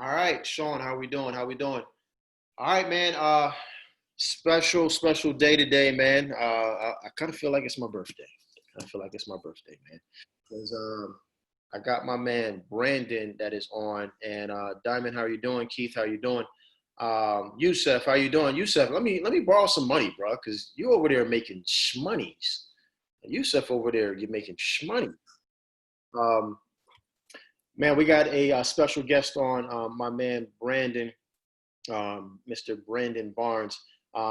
All right, Sean, how we doing? How we doing? All right, man. Special day today, man. I kind of feel like it's my birthday. I feel like it's my birthday, man. Because I got my man Brandon that is on, and Diamond, how are you doing? Keith, how you doing? Yusef, how you doing? Yusef, let me borrow some money, bro, because you over there making shmoneys. Yusef over there, you're making shmoney. Um, Man, we got a, special guest on, my man Brandon, Mr. Brandon Barnes.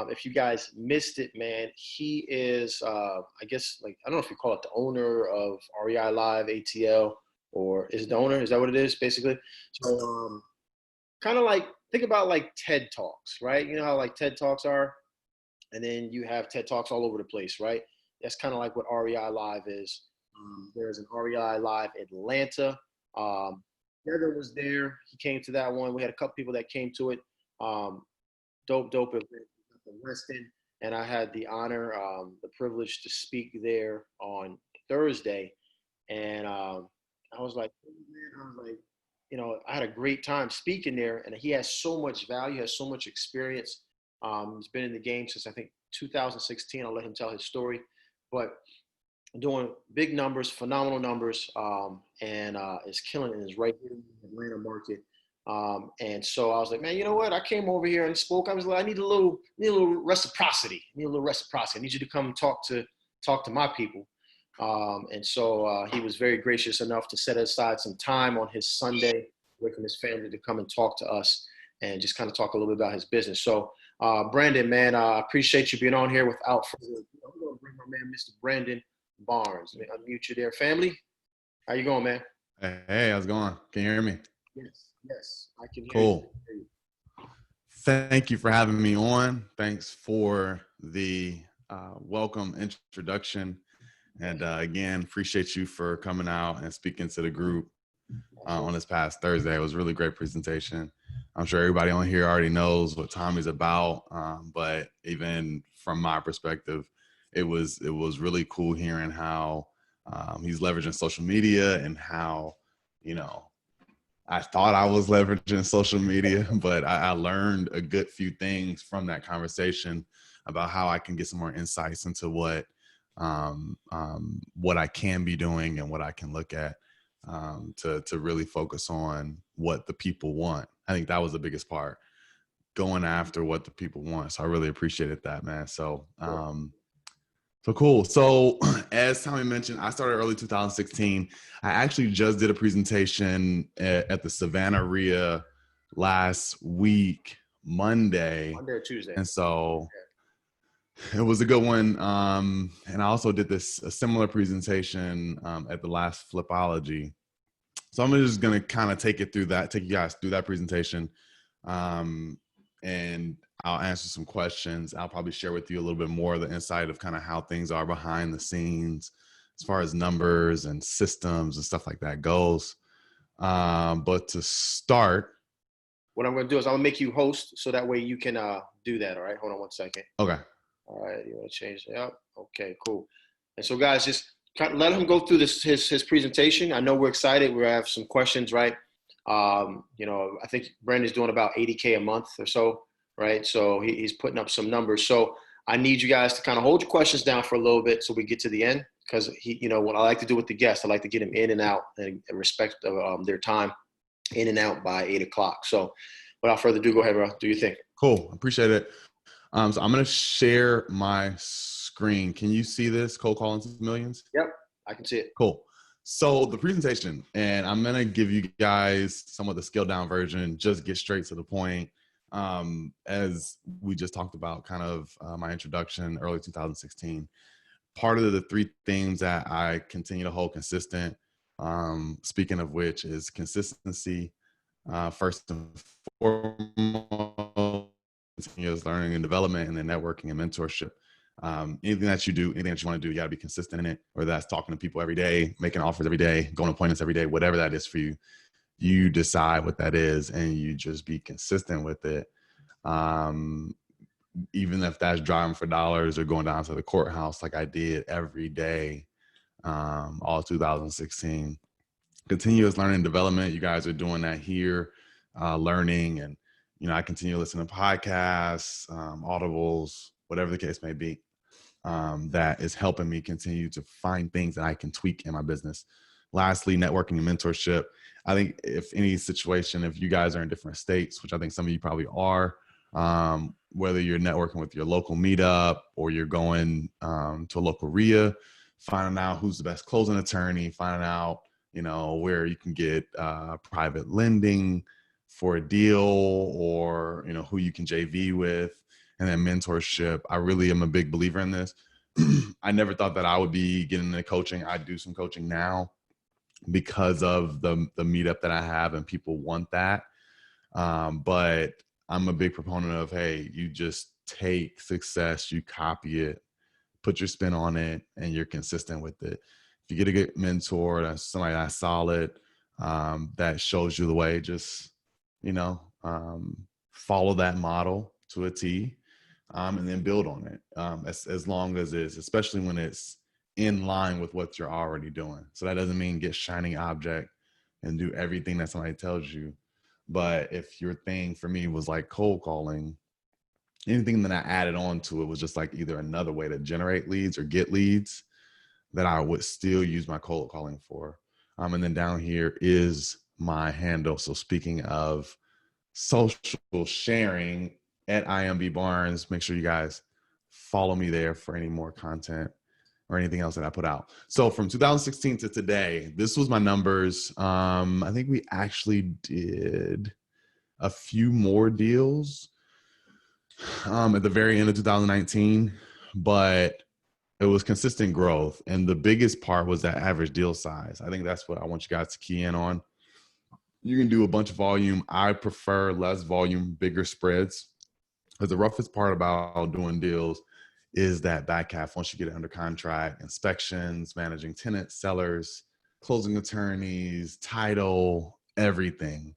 If you guys missed it, man, he is, I guess, like, I don't know if you call it the owner of REI Live ATL, or is it the owner? Is that what it is, basically? So, kind of like, think about like TED Talks, right? You know how like TED Talks are? And then you have TED Talks all over the place, right? That's kind of like what REI Live is. There's an REI Live Atlanta. Um, Devin was there. He came to that one. We had a couple people that came to it. Um, dope event in Weston, and I had the honor, the privilege to speak there on Thursday. And I was like, "Oh, man," I was like, I had a great time speaking there, and he has so much value, has so much experience. He's been in the game since I think 2016. I'll let him tell his story, but doing big numbers, phenomenal numbers, and is killing it. Is right here in the Atlanta market. And so I was like, man, you know what? I came over here and spoke. I was like, I need a little reciprocity. I need a little reciprocity. I need you to come talk to my people. And so he was very gracious enough to set aside some time on his Sunday away from his family to come and talk to us and just kind of talk a little bit about his business. So, Brandon, man, I appreciate you being on here. Without further ado, I'm going to bring my man, Mr. Brandon Barnes. Let me unmute you there, family. How you going, man? Hey, how's it going? Can you hear me? Yes, I can hear you. Cool. Thank you for having me on. Thanks for the welcome introduction. And again, appreciate you for coming out and speaking to the group on this past Thursday. It was a really great presentation. I'm sure everybody on here already knows what Tommy's about, but even from my perspective, it was really cool hearing how he's leveraging social media and how, I thought I was leveraging social media, but I learned a good few things from that conversation about how I can get some more insights into what I can be doing and what I can look at to really focus on what the people want. I think that was the biggest part, going after what the people want. So I really appreciated that, man. So so cool. So as Tommy mentioned, I started early 2016. I actually just did a presentation at the Savannah RIA last week, Monday or Tuesday. And so it was a good one. And I also did a similar presentation at the last Flipology. So I'm just going to kind of take you guys through that presentation. And I'll answer some questions. I'll probably share with you a little bit more of the insight of kind of how things are behind the scenes as far as numbers and systems and stuff like that goes. But to start, what I'm going to do is I'm going to make you host so that way you can do that. All right. Hold on one second. Okay. All right. You want to change it up? Okay, cool. And so guys, just let him go through his presentation. I know we're excited. We have some questions, right? I think Brandon's doing about 80K a month or so, right? So he's putting up some numbers. So I need you guys to kind of hold your questions down for a little bit so we get to the end, because what I like to do with the guests, I like to get them in and out and respect of their time, in and out by 8 o'clock. So without further ado, go ahead, bro. Do your thing. Cool. Appreciate it. So I'm going to share my screen. Can you see this? Cold Calling to Millions? Yep, I can see it. Cool. So the presentation, and I'm going to give you guys some of the scaled down version, just get straight to the point. As we just talked about kind of my introduction, early 2016, part of the three themes that I continue to hold consistent, speaking of which, is consistency, first and foremost, continuous learning and development, and then networking and mentorship. Anything that you do, anything that you want to do, you got to be consistent in it, whether that's talking to people every day, making offers every day, going to appointments every day, whatever that is for you. You decide what that is and you just be consistent with it. Even if that's driving for dollars or going down to the courthouse like I did every day, all 2016. Continuous learning and development, you guys are doing that here. learning. And, I continue listening to podcasts, audibles, whatever the case may be, that is helping me continue to find things that I can tweak in my business. Lastly, networking and mentorship. I think if any situation, if you guys are in different states, which I think some of you probably are, whether you're networking with your local meetup or you're going to a local RIA, finding out who's the best closing attorney, finding out, where you can get private lending for a deal, or, who you can JV with, and then mentorship. I really am a big believer in this. I never thought that I would be getting into coaching. I do some coaching now because of the meetup that I have, and people want that. But I'm a big proponent of, hey, you just take success, you copy it, put your spin on it, and you're consistent with it. If you get a good mentor, that's somebody that's solid, that shows you the way, just, follow that model to a T, and then build on it, as long as it's, especially when it's in line with what you're already doing. So that doesn't mean get shiny object and do everything that somebody tells you. But if your thing for me was like cold calling, anything that I added on to it was just like either another way to generate leads or get leads, that I would still use my cold calling for. And then down here is my handle. So speaking of social sharing, at IMB Barnes, make sure you guys follow me there for any more content or anything else that I put out. So from 2016 to today, this was my numbers. I think we actually did a few more deals at the very end of 2019, but it was consistent growth. And the biggest part was that average deal size. I think that's what I want you guys to key in on. You can do a bunch of volume. I prefer less volume, bigger spreads. Because the roughest part about doing deals is that back half, once you get it under contract, inspections, managing tenants, sellers, closing attorneys, title, everything.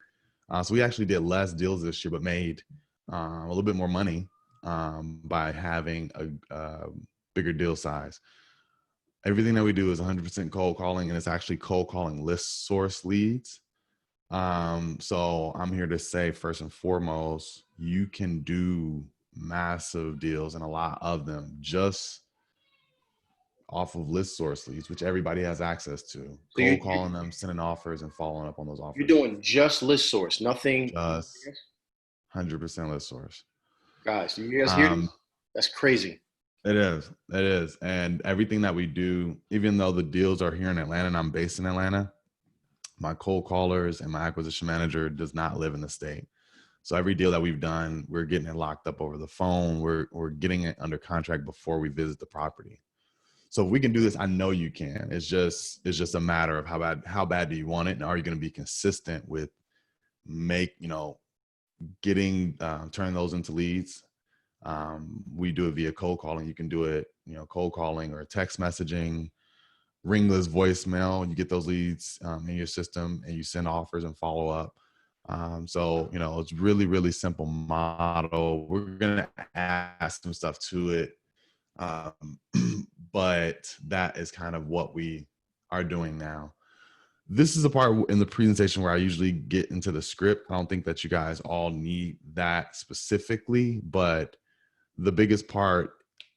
So we actually did less deals this year, but made a little bit more money by having a bigger deal size. Everything that we do is 100% cold calling, and it's actually cold calling list source leads. So I'm here to say, first and foremost, you can do massive deals, and a lot of them, just off of list source leads, which everybody has access to. So Cold calling them, sending offers, and following up on those you're offers. doing just list source, nothing. Just 100% list source. Guys, do you guys hear this? That's crazy. It is. And everything that we do, even though the deals are here in Atlanta and I'm based in Atlanta, my cold callers and my acquisition manager does not live in the state. So every deal that we've done, we're getting it locked up over the phone. We're getting it under contract before we visit the property. So if we can do this, I know you can. It's just a matter of how bad do you want it, and are you going to be consistent with getting turning those into leads. We do it via cold calling. You can do it, cold calling or text messaging, ringless voicemail. You get those leads in your system, and you send offers and follow up. So, it's really, really simple model. We're going to add some stuff to it. But that is kind of what we are doing now. This is a part in the presentation where I usually get into the script. I don't think that you guys all need that specifically, but the biggest part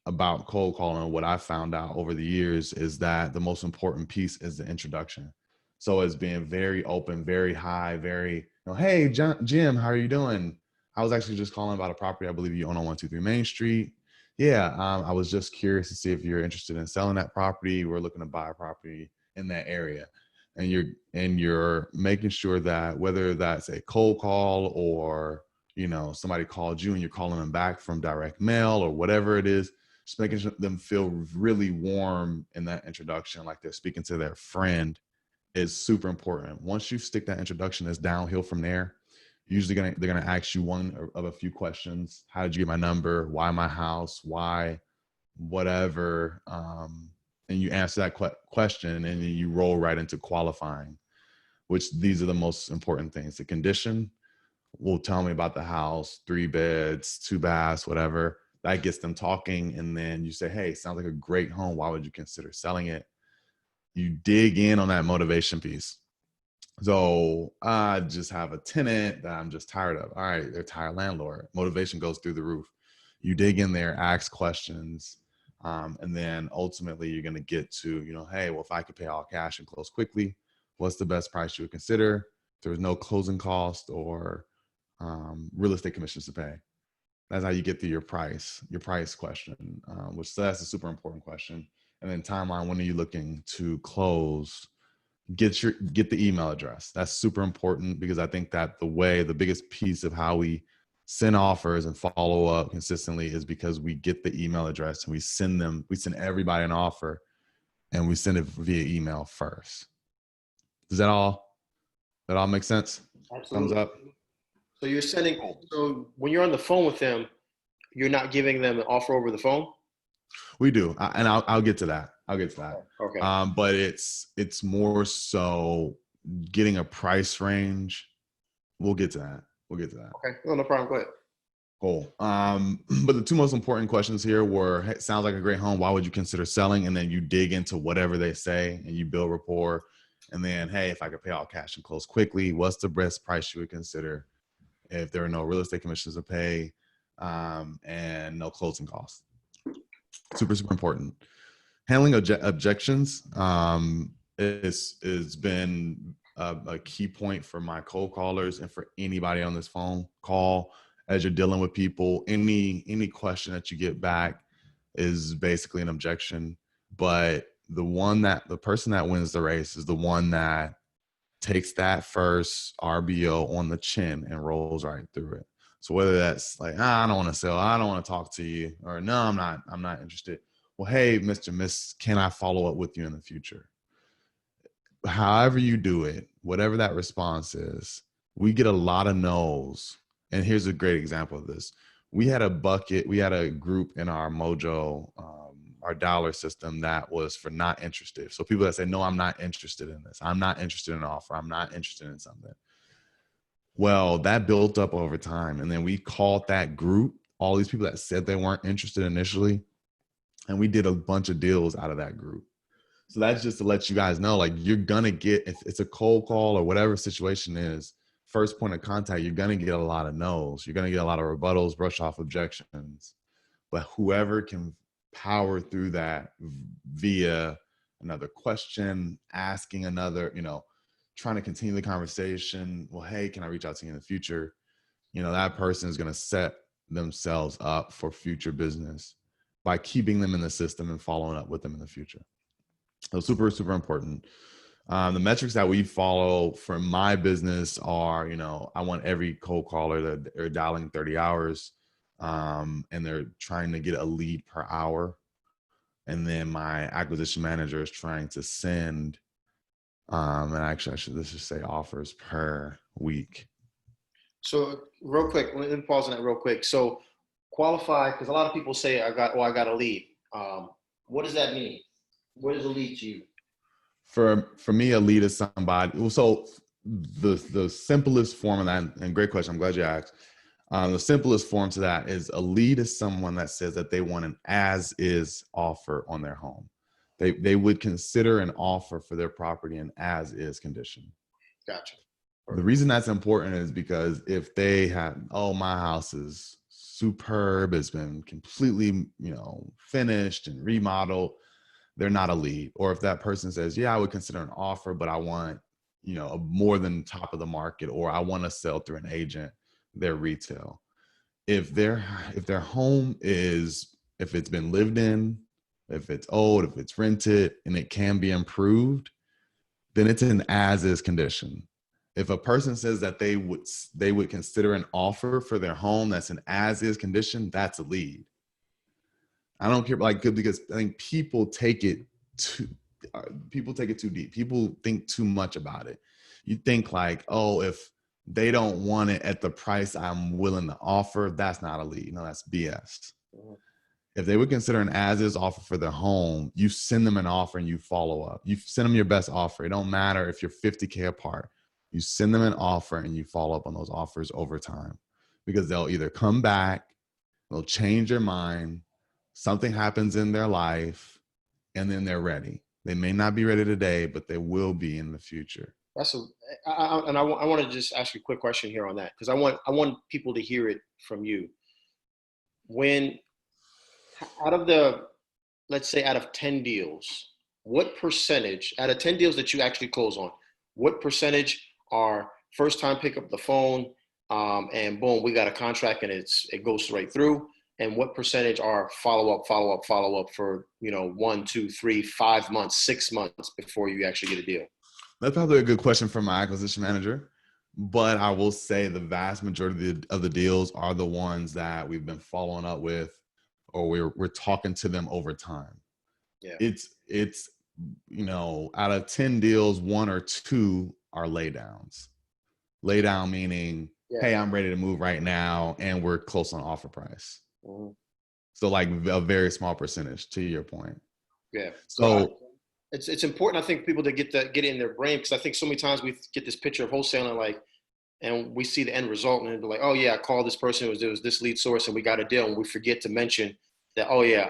about cold calling, what I found out over the years, is that the most important piece is the introduction. So it's being very open, very high, very, hey, Jim, how are you doing? I was actually just calling about a property I believe you own on 123 Main Street. Yeah, I was just curious to see if you're interested in selling that property. We're looking to buy a property in that area. And you're making sure that whether that's a cold call or, somebody called you and you're calling them back from direct mail or whatever it is, just making them feel really warm in that introduction, like they're speaking to their friend, is super important. Once you stick that introduction, it's downhill from there. Usually they're gonna ask you one of a few questions. How did you get my number? Why my house? Why whatever? And you answer that question, and then you roll right into qualifying, which these are the most important things. The condition will tell me about the house, 3 beds, 2 baths, whatever. That gets them talking. And then you say, hey, sounds like a great home. Why would you consider selling it? You dig in on that motivation piece. So I just have a tenant that I'm just tired of. All right, they're tired landlord. Motivation goes through the roof. You dig in there, ask questions, and then ultimately you're going to get to, hey, well, if I could pay all cash and close quickly, what's the best price you would consider? There's no closing cost or real estate commissions to pay. That's how you get to your price question, which that's a super important question. And then timeline, when are you looking to close? Get the email address. That's super important because I think that the biggest piece of how we send offers and follow up consistently is because we get the email address and we send everybody an offer and we send it via email first. Does that all make sense? Thumbs Absolutely. up. So you're sending, so when you're on the phone with them, you're not giving them an offer over the phone? We do. And I'll get to that. Okay. But it's more so getting a price range. We'll get to that. Okay. No problem. Go ahead. Cool. But the two most important questions here were, hey, sounds like a great home. Why would you consider selling? And then you dig into whatever they say and you build rapport. And then, hey, if I could pay all cash and close quickly, what's the best price you would consider if there are no real estate commissions to pay and no closing costs? Super, super important. Handling objections is been a key point for my cold callers and for anybody on this phone call. As you're dealing with people, any question that you get back is basically an objection. But the person that wins the race is the one that takes that first RBO on the chin and rolls right through it. So whether that's like, I don't want to sell, I don't want to talk to you, or no, I'm not interested. Well, hey, Mr. Miss, can I follow up with you in the future? However you do it, whatever that response is, we get a lot of no's. And here's a great example of this. We had a group in our Mojo, our dollar system that was for not interested. So people that say, no, I'm not interested in this. I'm not interested in an offer. I'm not interested in something. Well, that built up over time. And then we called that group, all these people that said they weren't interested initially, and we did a bunch of deals out of that group. So that's just to let you guys know, like, you're going to get, if it's a cold call or whatever situation is, first point of contact, you're going to get a lot of no's. You're going to get a lot of rebuttals, brush off objections. But whoever can power through that via another question, asking another, trying to continue the conversation. Well, hey, can I reach out to you in the future? That person is going to set themselves up for future business by keeping them in the system and following up with them in the future. So super, super important. The metrics that we follow for my business are, I want every cold caller that they're dialing 30 hours and they're trying to get a lead per hour. And then my acquisition manager is trying to send, and actually let's just say offers per week. So real quick, let me pause on that real quick. So qualify, because a lot of people say I got a lead. What does that mean? What is a lead to you? For me, a lead is somebody. So the simplest form of that, and great question, I'm glad you asked. The simplest form to that is a lead is someone that says that they want an as-is offer on their home. They would consider an offer for their property in as-is condition. Gotcha. The reason that's important is because if they have, my house is superb, it's been completely, finished and remodeled, they're not a lead. Or if that person says, yeah, I would consider an offer, but I want, a more than top of the market, or I want to sell through an agent, they're retail. If their home is, if it's been lived in, if it's old, if it's rented and it can be improved, then it's an as-is condition. If a person says that they would consider an offer for their home that's an as-is condition, that's a lead. I don't care, because I think people take it too deep. People think too much about it. You think like, if they don't want it at the price I'm willing to offer, that's not a lead. No, that's BS. Mm-hmm. If they would consider an as-is offer for their home, you send them an offer and you follow up. You send them your best offer. It don't matter if you're 50K apart. You send them an offer and you follow up on those offers over time, because they'll either come back, they'll change their mind, something happens in their life, and then they're ready. They may not be ready today, but they will be in the future. That's a, I want to just ask you a quick question here on that because I want people to hear it from you. When out of the, let's say out of 10 deals, what percentage out of 10 deals that you actually close on, what percentage are first time pick up the phone, and boom, we got a contract and it goes right through? And what percentage are follow up for, 1, 2, 3, 5 months, 6 months before you actually get a deal? That's probably a good question for my acquisition manager. But I will say the vast majority of the deals are the ones that we've been following up with, or we're talking to them over time. Yeah. It's out of 10 deals, 1 or 2 are laydowns. Lay down meaning, Yeah. hey, I'm ready to move right now, and we're close on offer price. Mhm. So like a very small percentage, to your point. Yeah. So It's important, I think, people to get it in their brain, because I think so many times we get this picture of wholesaling, like, and we see the end result and be like, oh yeah, I called this person, it was this lead source and we got a deal, and we forget to mention that, oh yeah,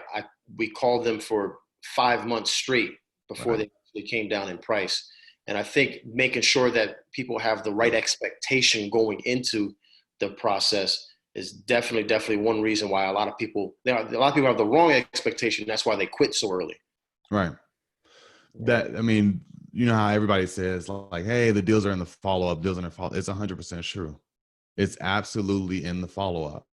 we called them for 5 months straight before right. they came down in price. And I think making sure that people have the right expectation going into the process is definitely one reason why a lot of people have the wrong expectation. That's why they quit so early. Right. Yeah. That, I mean, you know how everybody says like, hey, the deals are in the follow-up, deals are in the follow. It's 100% true. It's absolutely in the follow-up.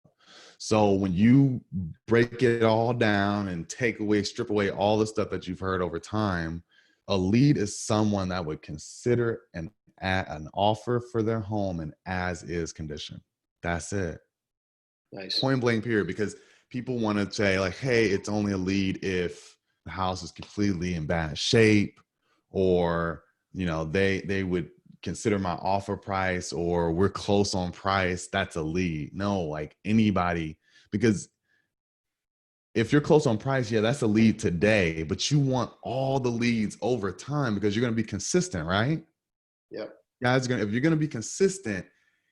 So when you break it all down and strip away all the stuff that you've heard over time, a lead is someone that would consider an offer for their home in as is condition. That's it. Nice. Point blank period. Because people want to say like, hey, it's only a lead if the house is completely in bad shape, or they would consider my offer price, or we're close on price. That's a lead. No, like anybody, because if you're close on price, yeah, that's a lead today, but you want all the leads over time because you're going to be consistent, right? Yep. Guys, if you're going to be consistent,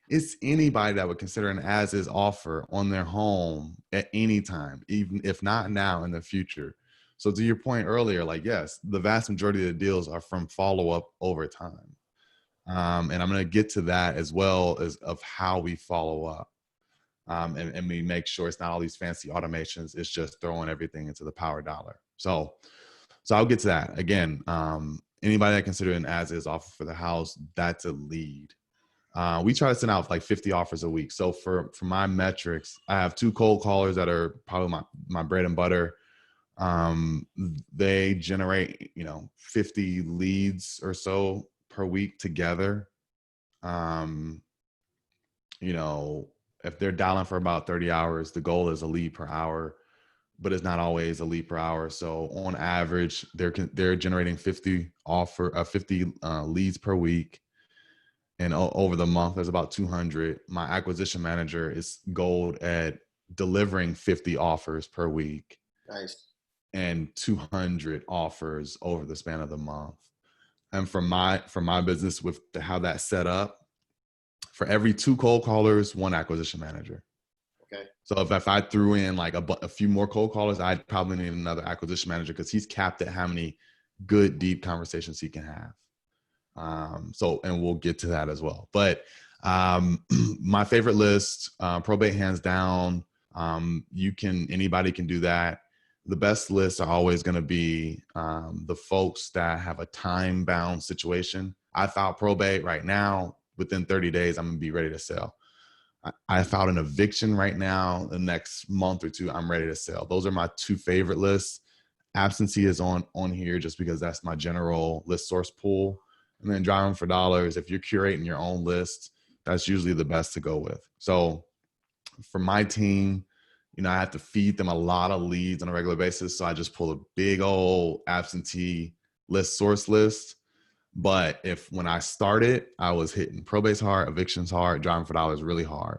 it's anybody that would consider an as is offer on their home at any time, even if not now, in the future. So to your point earlier, like, yes, the vast majority of the deals are from follow up over time. And I'm going to get to that as well as of how we follow up. And we make sure it's not all these fancy automations. It's just throwing everything into the power dollar. So I'll get to that. Again, anybody that consider an as is offer for the house, that's a lead. We try to send out like 50 offers a week. So for my metrics, I have 2 cold callers that are probably my bread and butter. They generate, 50 leads or so per week together. You know, if they're dialing for about 30 hours, the goal is a lead per hour, but it's not always a lead per hour. So on average, they're generating 50 leads per week. And over the month, there's about 200. My acquisition manager is gold at delivering 50 offers per week. Nice. And 200 offers over the span of the month. And for my business, with how that's set up, for every 2 cold callers, 1 acquisition manager. Okay. So if I threw in like a few more cold callers, I'd probably need another acquisition manager, because he's capped at how many good, deep conversations he can have. And we'll get to that as well. But my favorite list, probate, hands down. Anybody can do that. The best lists are always going to be the folks that have a time-bound situation. I filed probate right now. Within 30 days, I'm going to be ready to sell. I filed an eviction right now. The next month or 2, I'm ready to sell. Those are my 2 favorite lists. Absentee is on here just because that's my general list source pool. And then driving for dollars, if you're curating your own list, that's usually the best to go with. So for my team, I have to feed them a lot of leads on a regular basis. So I just pull a big old absentee list source list. But when I started, I was hitting probates hard, evictions hard, driving for dollars really hard.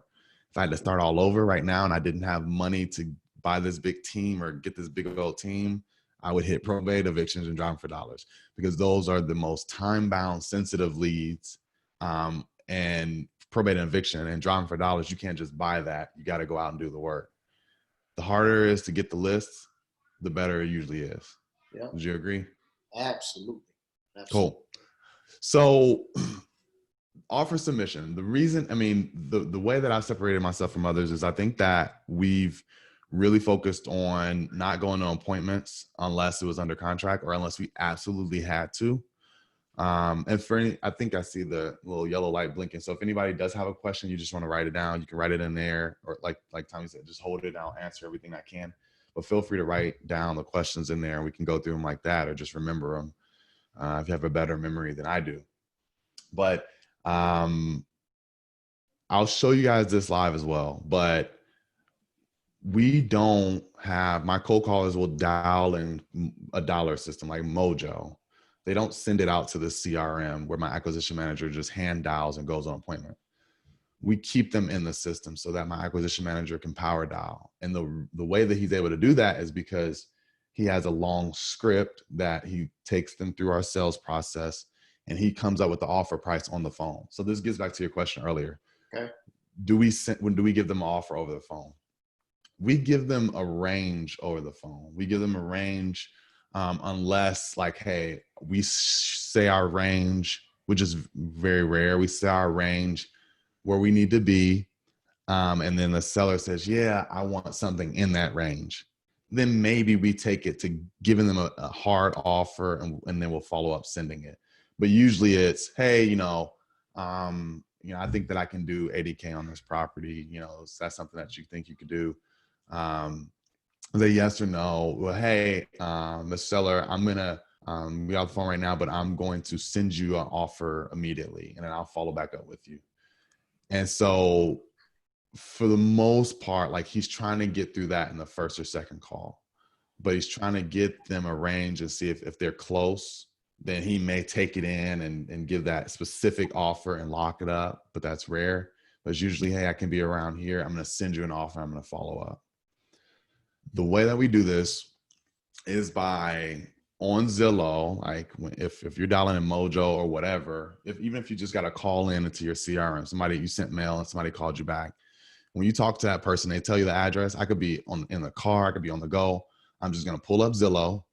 If I had to start all over right now and I didn't have money to buy this big team or get this big old team, I would hit probate, evictions, and driving for dollars, because those are the most time-bound, sensitive leads. And probate and eviction and driving for dollars, you can't just buy that. You got to go out and do the work. The harder it is to get the lists, the better it usually is. Yeah. Would you agree? Absolutely. Cool. So offer submission. The reason, I mean, the way that I've separated myself from others is I think that we've really focused on not going to appointments unless it was under contract or unless we absolutely had to. And for any, I think I see the little yellow light blinking. So if anybody does have a question, you just want to write it down, you can write it in there, or like Tommy said, just hold it and I'll answer everything I can. But feel free to write down the questions in there and we can go through them like that, or just remember them if you have a better memory than I do. But I'll show you guys this live as well. But we don't have, my cold callers will dial in a dollar system like Mojo. They don't send it out to the CRM where my acquisition manager just hand dials and goes on appointment. We keep them in the system so that my acquisition manager can power dial. And the way that he's able to do that is because he has a long script that he takes them through our sales process, and he comes up with the offer price on the phone. So this gets back to your question earlier. Okay. When do we give them an offer over the phone? We give them a range over the phone. We give them a range unless, like, hey, we say our range, which is very rare. We say our range where we need to be. And then the seller says, yeah, I want something in that range. Then maybe we take it to giving them a hard offer, and then we'll follow up sending it. But usually it's, hey, I think that I can do 80K on this property. Is that something that you think you could do? The yes or no. Well, hey, the seller, I'm gonna be on the phone right now, but I'm going to send you an offer immediately, and then I'll follow back up with you. And so, for the most part, like, he's trying to get through that in the first or second call, but he's trying to get them a range and see if they're close. Then he may take it in and give that specific offer and lock it up, but that's rare. But it's usually, hey, I can be around here. I'm going to send you an offer. I'm going to follow up. The way that we do this is by on Zillow, like if you're dialing in Mojo or whatever, even if you just got to call in into your CRM, you sent mail and somebody called you back. When you talk to that person, they tell you the address. I could be in the car. I could be on the go. I'm just going to pull up Zillow,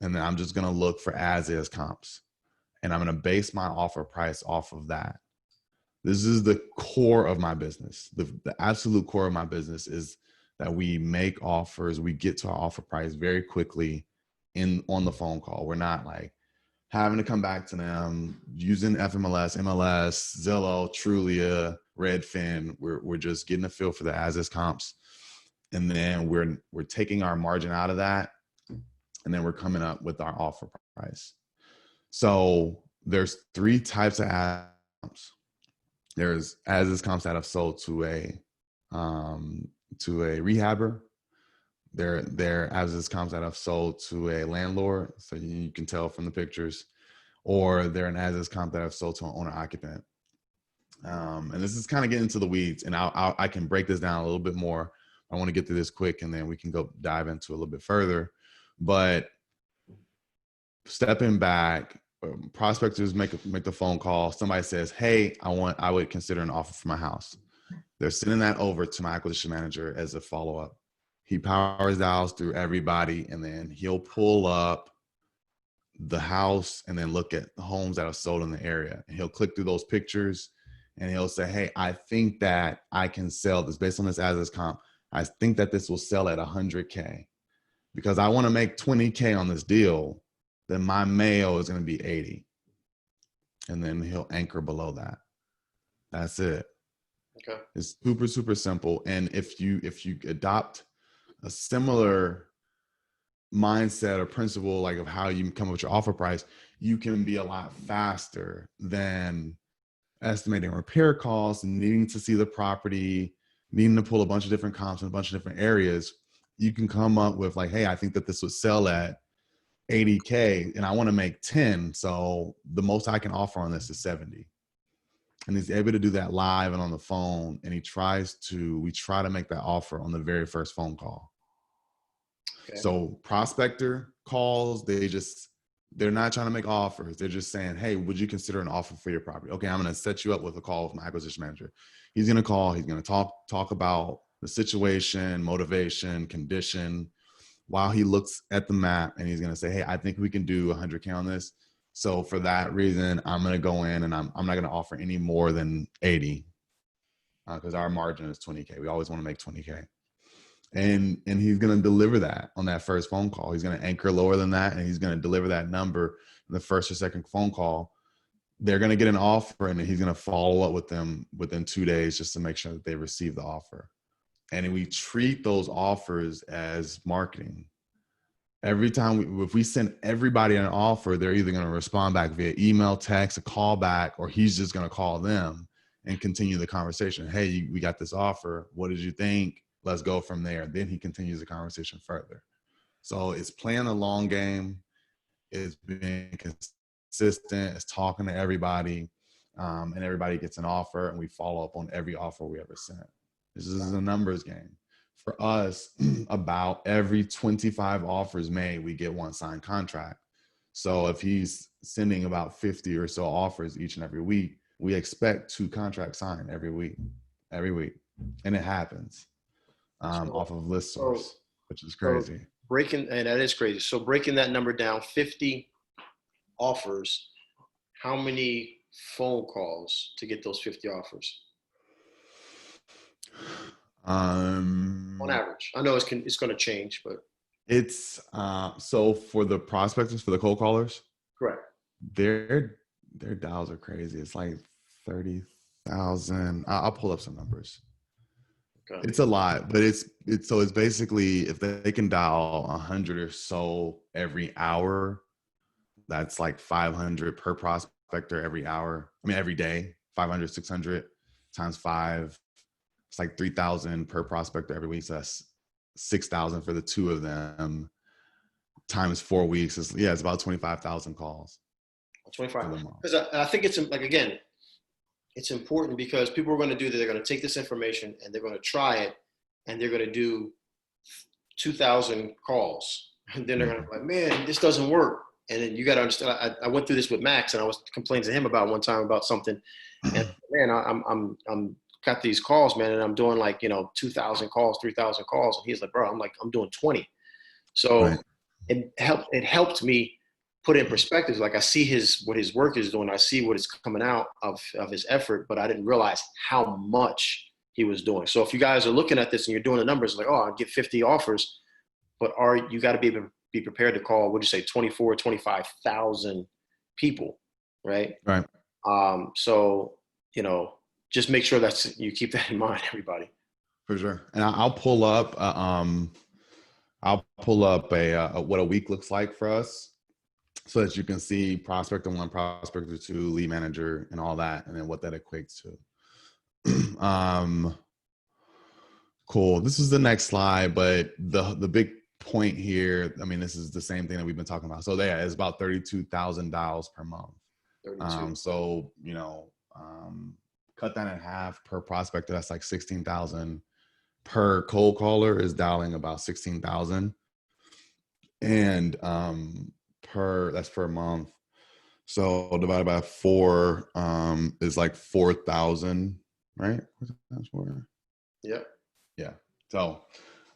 and then I'm just going to look for as-is comps. And I'm going to base my offer price off of that. This is the core of my business. The absolute core of my business is that we make offers. We get to our offer price very quickly on the phone call. We're not like having to come back to them using FMLS, MLS, Zillow, Trulia, Redfin. We're just getting a feel for the as-is comps. And then we're taking our margin out of that. And then we're coming up with our offer price. So there's 3 types of comps. There's as-is comps that have sold to a rehabber. They're as-is comps that have sold to a landlord, so you can tell from the pictures, or they're an as-is comp that have sold to an owner occupant. And this is kind of getting into the weeds, and I can break this down a little bit more. I want to get through this quick, and then we can go dive into a little bit further. But stepping back, prospectors make the phone call. Somebody says, hey, I would consider an offer for my house. They're sending that over to my acquisition manager as a follow-up. He powers dials through everybody, and then he'll pull up the house and then look at the homes that are sold in the area. And he'll click through those pictures, and he'll say, hey, I think that I can sell this based on this as-is comp. I think that this will sell at 100K. Because I want to make 20K on this deal, then my mayo is going to be 80. And then he'll anchor below that. That's it. Okay. It's super, super simple. And if you adopt a similar mindset or principle, like of how you come up with your offer price, you can be a lot faster than estimating repair costs and needing to see the property, needing to pull a bunch of different comps in a bunch of different areas. You can come up with like, hey, I think that this would sell at 80K and I want to make 10. So the most I can offer on this is 70. And he's able to do that live and on the phone. And we try to make that offer on the very first phone call. Okay. So prospector calls, they're not trying to make offers. They're just saying, hey, would you consider an offer for your property? Okay, I'm going to set you up with a call with my acquisition manager. He's going to call, he's going to talk about the situation, motivation, condition, while he looks at the map, and he's going to say, hey, I think we can do 100K on this. So for that reason, I'm going to go in and I'm not going to offer any more than 80 because our margin is 20K. We always want to make 20K. And he's going to deliver that on that first phone call. He's going to anchor lower than that, and he's going to deliver that number in the first or second phone call. They're going to get an offer, and then he's going to follow up with them within 2 days just to make sure that they receive the offer. And we treat those offers as marketing. Every time if we send everybody an offer, they're either going to respond back via email, text, a call back, or he's just going to call them and continue the conversation. Hey, we got this offer. What did you think? Let's go from there. Then he continues the conversation further. So it's playing the long game. It's being consistent. It's talking to everybody, and everybody gets an offer, and we follow up on every offer we ever sent. This is a numbers game. For us, about every 25 offers made, we get one signed contract. So if he's sending about 50 or so offers each and every week, we expect 2 contracts signed every week. And it happens off of list source, which is crazy. And that is crazy. So breaking that number down, 50 offers, how many phone calls to get those 50 offers? On average. I know it's going to change, but it's so for the prospectors, for the cold callers, correct, their dials are crazy. It's like 30,000. I'll pull up some numbers. Okay. It's a lot, but it's basically if they can dial 100 or so every hour, that's like 500 per prospector every hour. I mean every day, 500, 600 times 5. It's like 3,000 per prospector every week. So that's 6,000 for the 2 of them times 4 weeks. It's about 25,000 calls. 25. Because I think it's like, again, it's important because people are going to do that. They're going to take this information and they're going to try it and they're going to do 2,000 calls. And then they're going to be like, man, this doesn't work. And then you got to understand, I went through this with Max and I was complaining to him about one time about something. And man, I'm got these calls, man, and I'm doing like, 2,000 calls, 3,000 calls. And he's like, bro, I'm doing 20. So right. It helped me put in perspective. Like I see what his work is doing. I see what is coming out of his effort, but I didn't realize how much he was doing. So if you guys are looking at this and you're doing the numbers like, oh, I'll get 50 offers, but you got to be prepared to call, what'd you say, 24, 25,000 people, right? Right. So, just make sure you keep that in mind, everybody. For sure. And I'll pull up what a week looks like for us so that you can see prospector 1, prospector 2, lead manager and all that, and then what that equates to. Cool. This is the next slide, but the big point here, I mean, this is the same thing that we've been talking about. So it's about 32,000 dials per month. 32. Cut that in half per prospector. That's like 16,000 per cold caller is dialing about 16,000. And that's per month. So divided by 4 is like 4,000, right? That's 4. Yeah. Yeah. So,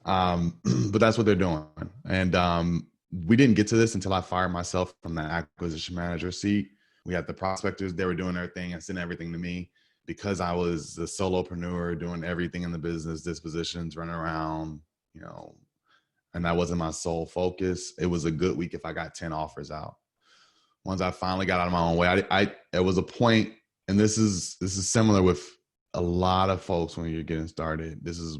but that's what they're doing. And we didn't get to this until I fired myself from that acquisition manager seat. We had the prospectors, they were doing their thing and sending everything to me. Because I was the solopreneur doing everything in the business, dispositions, running around, and that wasn't my sole focus. It was a good week if I got 10 offers out. Once I finally got out of my own way, it was a point, and this is similar with a lot of folks when you're getting started. This is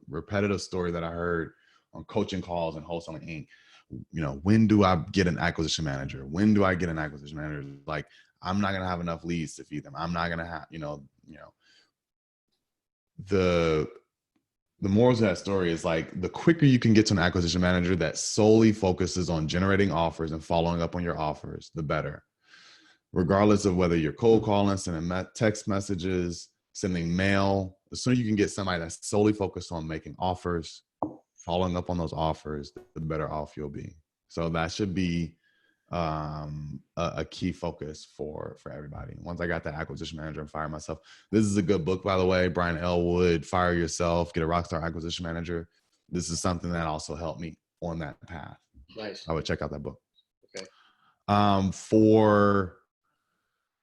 repetitive story that I heard on coaching calls and Wholesaling Inc. When do I get an acquisition manager? When do I get an acquisition manager? Like, I'm not going to have enough leads to feed them. I'm not going to have, the morals of that story is like, the quicker you can get to an acquisition manager that solely focuses on generating offers and following up on your offers, the better. Regardless of whether you're cold calling, sending text messages, sending mail, as soon as you can get somebody that's solely focused on making offers, following up on those offers, the better off you'll be. So that should be a key focus for everybody. Once I got that acquisition manager and fired myself, this is a good book, by the way, Brian Elwood, Fire Yourself, Get a Rockstar Acquisition Manager. This is something that also helped me on that path. Nice. I would check out that book. Okay. For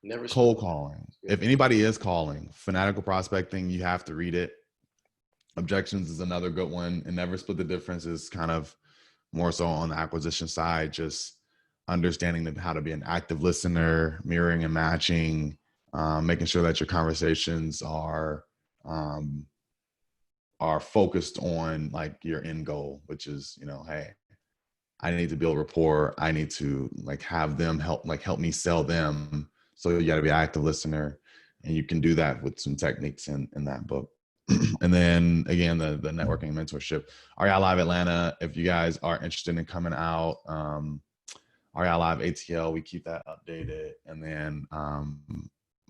Never cold split. calling, if anybody is calling, fanatical prospecting, you have to read it. Objections is another good one, and never split the difference is kind of more so on the acquisition side, just understanding how to be an active listener, mirroring and matching, making sure that your conversations um, are focused on like your end goal, which is, hey, I need to build rapport. I need to like have them help me sell them. So you got to be an active listener, and you can do that with some techniques in that book. And then again, the networking mentorship, REI Live Atlanta. If you guys are interested in coming out, REI Live ATL, we keep that updated. And then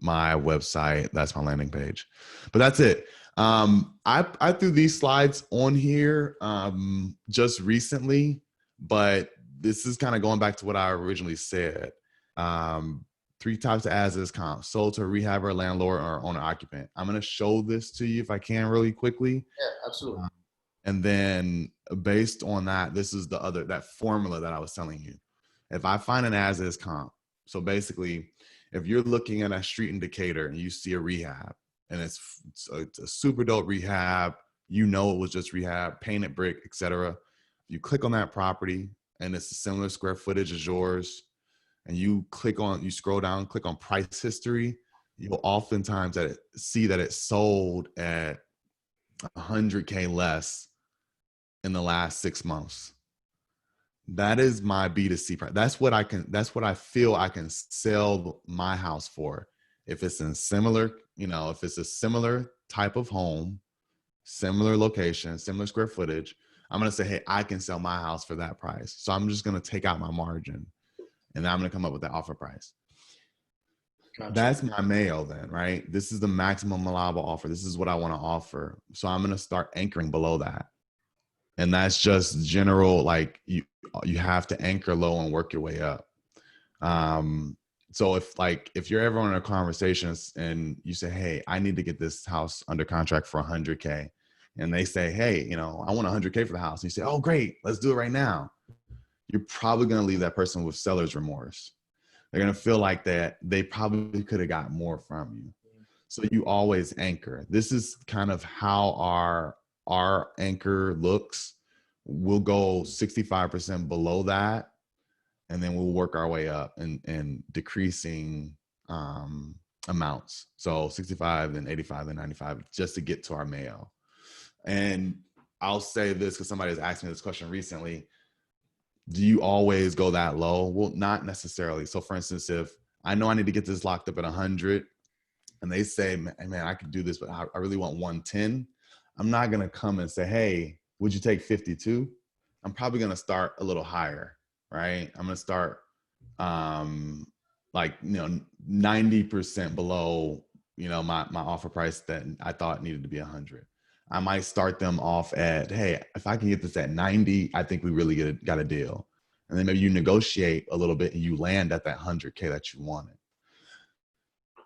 my website, that's my landing page. But that's it. I threw these slides on here just recently, but this is kind of going back to what I originally said. 3 types of as-is comps: sold to a rehabber, landlord, or owner occupant. I'm going to show this to you if I can really quickly. Yeah, absolutely. And then based on that, this is that formula that I was telling you. If I find an as-is comp, so basically, if you're looking at a street in Decatur and you see a rehab, and it's a super dope rehab, it was just rehab, painted brick, etc. You click on that property and it's a similar square footage as yours, and you scroll down, click on price history, you'll oftentimes see that it sold at $100K less in the last 6 months. That is my B2C price. That's what I feel I can sell my house for. If it's in if it's a similar type of home, similar location, similar square footage, I'm going to say, hey, I can sell my house for that price. So I'm just going to take out my margin, and then I'm going to come up with the offer price. Gotcha. That's my mail then, right? This is the maximum allowable offer. This is what I want to offer. So I'm going to start anchoring below that. And that's just general, like you have to anchor low and work your way up. So if you're ever in a conversation and you say, hey, I need to get this house under contract for $100K, and they say, hey, I want $100K for the house. And you say, oh, great, let's do it right now. You're probably going to leave that person with seller's remorse. They're going to feel like that they probably could have got more from you. So you always anchor. This is kind of how our anchor looks. We'll go 65% below that, and then we'll work our way up and decreasing amounts. So 65, then 85, then 95, just to get to our mail. And I'll say this because somebody has asked me this question recently. Do you always go that low? Well, not necessarily. So for instance, if I know I need to get this locked up at 100 and they say, man, I could do this, but I really want 110. I'm not going to come and say, hey, would you take 52? I'm probably going to start a little higher, right? I'm going to start 90% below, my offer price that I thought needed to be 100. I might start them off at, hey, if I can get this at 90, I think we really got a deal. And then maybe you negotiate a little bit and you land at that 100K that you wanted.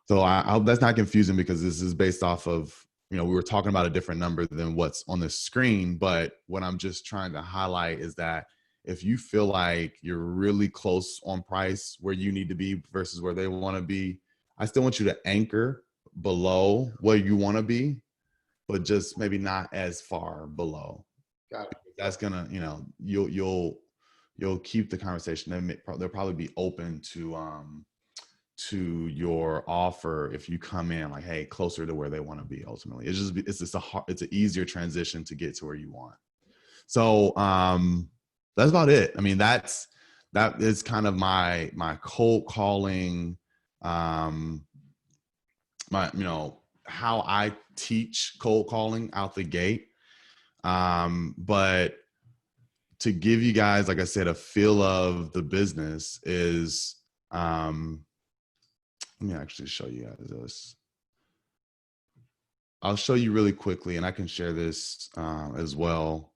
So I hope that's not confusing, because this is based off of, we were talking about a different number than what's on the screen. But what I'm just trying to highlight is that if you feel like you're really close on price where you need to be versus where they want to be, I still want you to anchor below where you want to be, but just maybe not as far below. Got it. That's gonna, you'll keep the conversation. They'll probably be open to your offer if you come in like, hey, closer to where they want to be. Ultimately, it's an easier transition to get to where you want. So that's about it. I mean, that is kind of my cold calling, how I teach cold calling out the gate. But to give you guys, like I said, a feel of the business is, let me actually show you guys this. I'll show you really quickly, and I can share this as well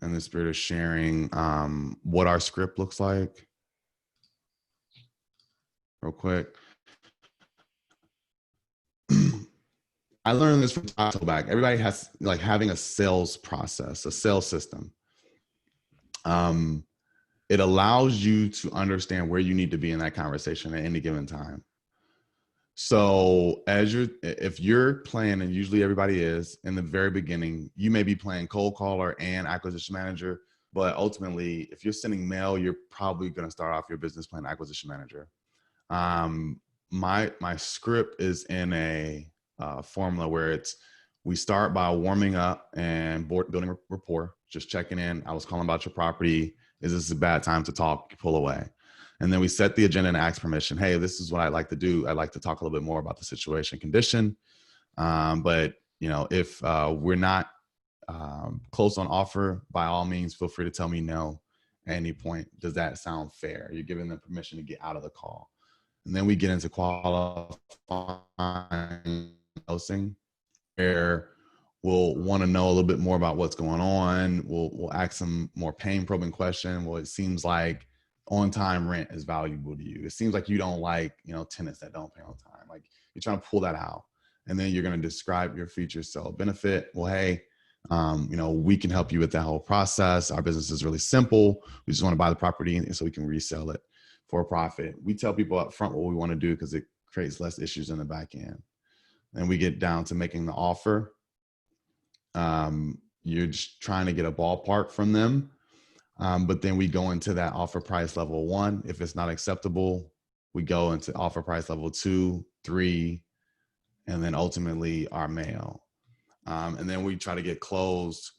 in the spirit of sharing what our script looks like real quick. I learned this from top to back. Everybody has like having a sales process, a sales system. it allows you to understand where you need to be in that conversation at any given time. So if you're playing, and usually everybody is in the very beginning, you may be playing cold caller and acquisition manager, but ultimately, if you're sending mail, you're probably going to start off your business plan acquisition manager. My script is in a formula where we start by warming up and building rapport, just checking in. I was calling about your property. Is this a bad time to talk? Pull away. And then we set the agenda and ask permission. Hey, this is what I'd like to do. I'd like to talk a little bit more about the situation condition. But if we're not close on offer, by all means, feel free to tell me no at any point. Does that sound fair? You're giving them permission to get out of the call. And then we get into qualifying hosting, where we'll want to know a little bit more about what's going on. We'll ask some more pain probing question. Well, it seems like on-time rent is valuable to you. It seems like you don't like, tenants that don't pay on time. Like, you're trying to pull that out. And then you're going to describe your future seller benefit. Well, hey, we can help you with that whole process. Our business is really simple. We just want to buy the property so we can resell it for a profit. We tell people up front what we want to do because it creates less issues in the back end. And we get down to making the offer. You're just trying to get a ballpark from them. But then we go into that offer price level 1. If it's not acceptable, we go into offer price level 2, 3, and then ultimately our mail. And then we try to get closed.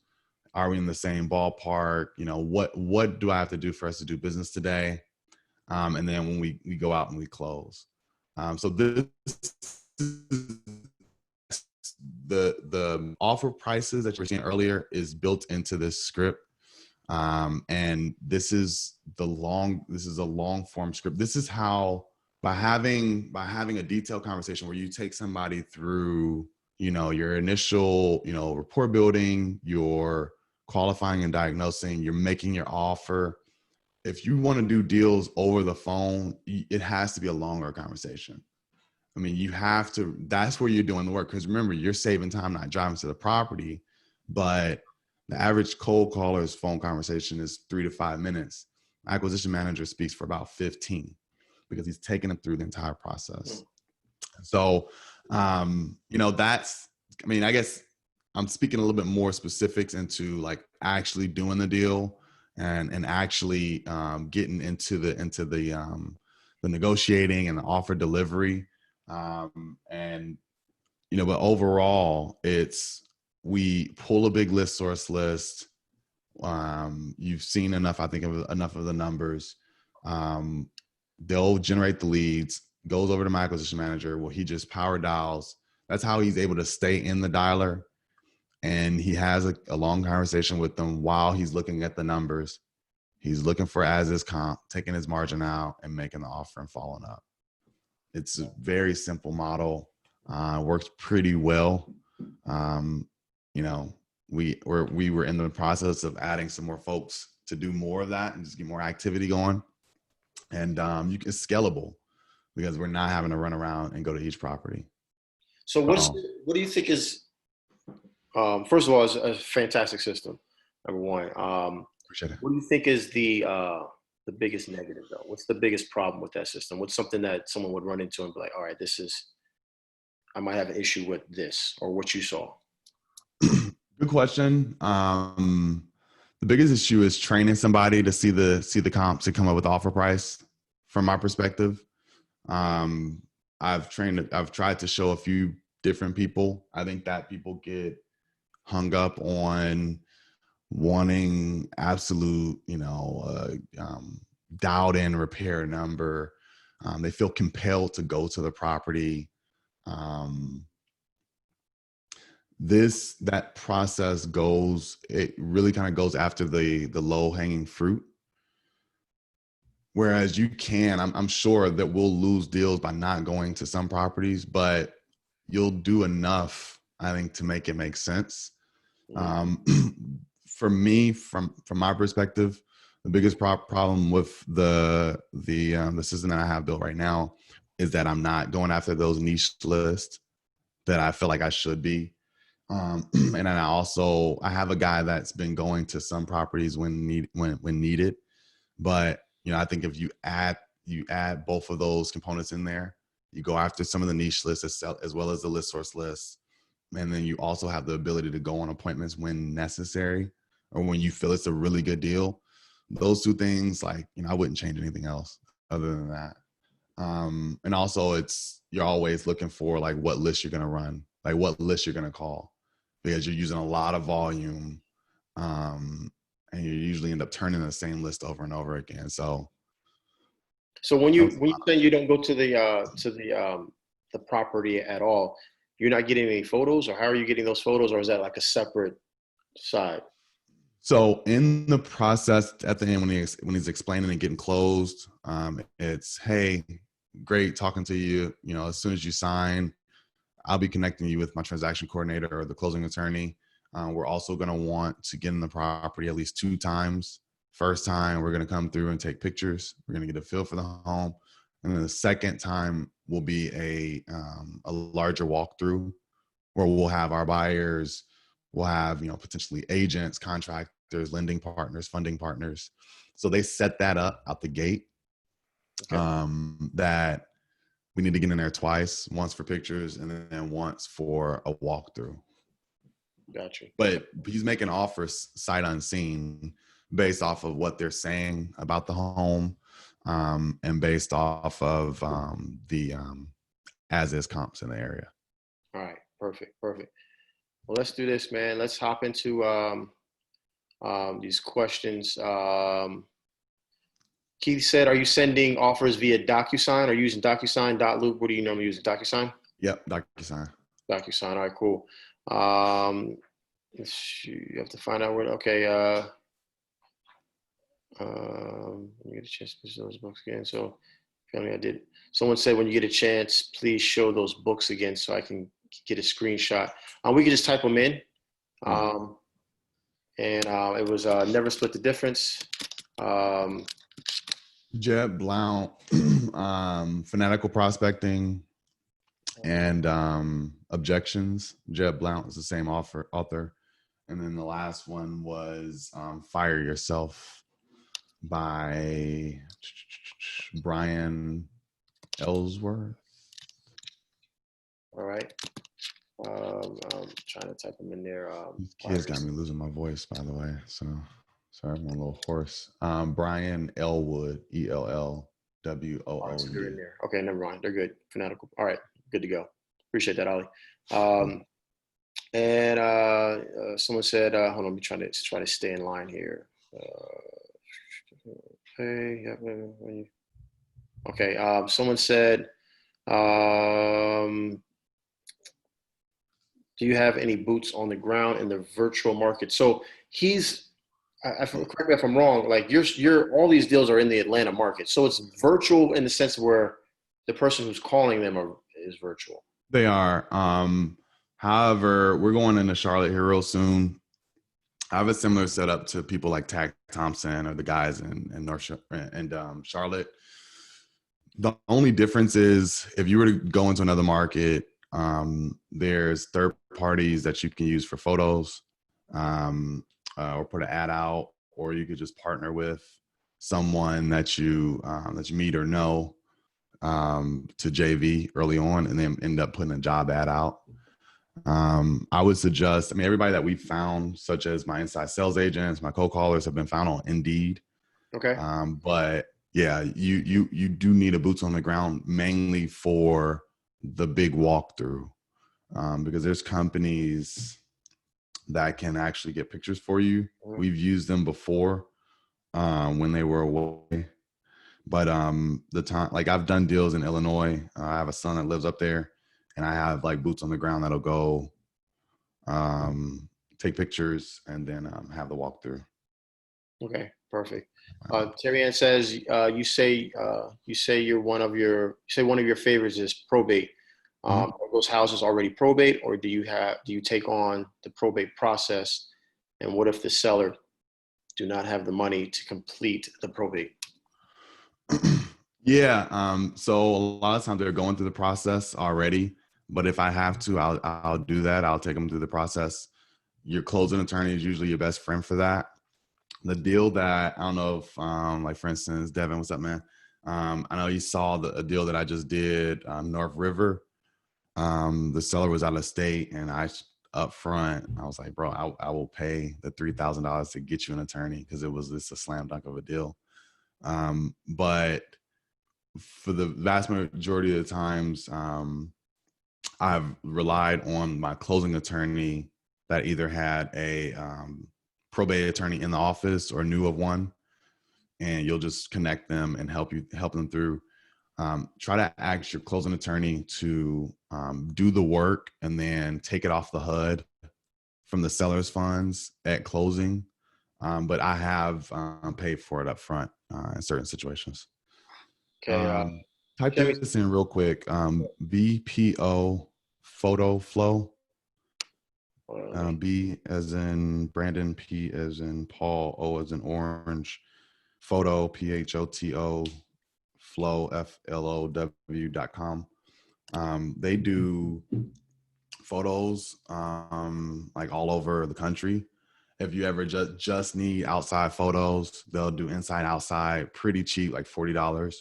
Are we in the same ballpark? What do I have to do for us to do business today? And then when we go out and we close. So this the offer prices that you were seeing earlier is built into this script. And this is a long form script. This is how, by having a detailed conversation where you take somebody through, your initial, rapport building, your qualifying and diagnosing, you're making your offer. If you want to do deals over the phone, it has to be a longer conversation. I mean, you have to, that's where you're doing the work. Because remember, you're saving time not driving to the property, but the average cold caller's phone conversation is 3 to 5 minutes. Acquisition manager speaks for about 15 because he's taking them through the entire process. So, I guess I'm speaking a little bit more specifics into like actually doing the deal and actually getting into the negotiating and the offer delivery. But overall, we pull a big list source list. You've seen enough of the numbers. They'll generate the leads, goes over to my acquisition manager. Well, he just power dials. That's how he's able to stay in the dialer. And he has a long conversation with them while he's looking at the numbers. He's looking for as is comp, taking his margin out and making the offer and following up. It's a very simple model. Works pretty well. We were in the process of adding some more folks to do more of that and just get more activity going. And it's scalable because we're not having to run around and go to each property. So what do you think is, first of all, it's a fantastic system, number one. Appreciate it. What do you think is the biggest negative though? What's the biggest problem with that system? What's something that someone would run into and be like, all right, I might have an issue with this, or what you saw? Good question. The biggest issue is training somebody to see the comps to come up with the offer price. From my perspective, I've tried to show a few different people. I think that people get hung up on wanting absolute, dialed in repair number. They feel compelled to go to the property. That process it really kind of goes after the low hanging fruit. Whereas I'm sure that we'll lose deals by not going to some properties, but you'll do enough, I think, to make it make sense. For me, from my perspective, the biggest problem with the system that I have built right now is that I'm not going after those niche lists that I feel like I should be. And then I have a guy that's been going to some properties when needed. But, I think if you add both of those components in there, you go after some of the niche lists as well as the list source lists. And then you also have the ability to go on appointments when necessary or when you feel it's a really good deal. Those two things, like, I wouldn't change anything else other than that. And also you're always looking for like what list you're going to run, like what list you're going to call, because you're using a lot of volume. And you usually end up turning the same list over and over again. So when you say you don't go to the property at all, you're not getting any photos, or how are you getting those photos, or is that like a separate side? So in the process at the end, when he's explaining and getting closed, it's, hey, great talking to you. As soon as you sign, I'll be connecting you with my transaction coordinator or the closing attorney. We're also going to want to get in the property at least 2 times. First time, we're going to come through and take pictures. We're going to get a feel for the home. And then the second time will be a larger walkthrough where we'll have our buyers, we'll have, potentially agents, contractors, lending partners, funding partners. So they set that up out the gate. Okay. That we need to get in there twice, once for pictures and then once for a walkthrough. Gotcha. But he's making offers sight unseen based off of what they're saying about the home, and based off of the as-is comps in the area. All right. Perfect. Well, let's do this, man. Let's hop into these questions. Keith said, are you sending offers via DocuSign or using DocuSign, .loop? What do you normally use? DocuSign? Yep, DocuSign. DocuSign. All right, cool. You have to find out where. Okay. Let me get a chance to push those books again. So, I did. Someone said when you get a chance, please show those books again so I can get a screenshot. We can just type them in. It was Never Split the Difference. Jeb Blount, Fanatical Prospecting, and Objections. Jeb Blount is the same author. And then the last one was Fire Yourself by Brian Ellsworth. All right. I'm trying to type them in there. These kids got me losing my voice, by the way. So sorry, I'm a little hoarse. Brian Elwood, Ellwood. They're in there. Okay, never mind. They're good. Fanatical. All right, good to go. Appreciate that, Ali. And someone said, hold on, let me try to stay in line here. Okay. Someone said, do you have any boots on the ground in the virtual market? So correct me if I'm wrong, like you're all these deals are in the Atlanta market. So it's virtual in the sense where the person who's calling them is virtual. They are. However, we're going into Charlotte here real soon. I have a similar setup to people like Tack Thompson or the guys in Charlotte. The only difference is if you were to go into another market, there's third parties that you can use for photos, or put an ad out, or you could just partner with someone that you meet or know to JV early on, and then end up putting a job ad out. I would suggest, everybody that we've found, such as my inside sales agents, my cold callers, have been found on Indeed. Okay. But yeah, you do need a boots on the ground mainly for the big walkthrough, because there's companies that can actually get pictures for you. We've used them before when they were away. But the time, like I've done deals in Illinois. I have a son that lives up there, and I have like boots on the ground that'll go take pictures and then have the walkthrough. Okay, perfect. Terry Ann says you say one of your favorites is probate. Are those houses already probate, or do you take on the probate process? And what if the seller do not have the money to complete the probate? Yeah. So a lot of times they're going through the process already, but if I have to, I'll do that. I'll take them through the process. Your closing attorney is usually your best friend for that. The deal that I don't know if, like for instance, Devin, what's up, man? I know you saw a deal that I just did, North River. The seller was out of state, and up front, I was like, bro, I will pay the $3,000 to get you an attorney because it was just a slam dunk of a deal. But for the vast majority of the times, I've relied on my closing attorney that either had a probate attorney in the office or knew of one, and you'll just connect them and help them through. Try to ask your closing attorney to do the work and then take it off the HUD from the seller's funds at closing. But I have paid for it up front in certain situations. Okay. Type this in real quick. BPO photo flow. B as in Brandon, P as in Paul, O as in orange, photo, PHOTO, flow, FLOW.com. They do photos like all over the country. If you ever just need outside photos, they'll do inside, outside, pretty cheap, like $40.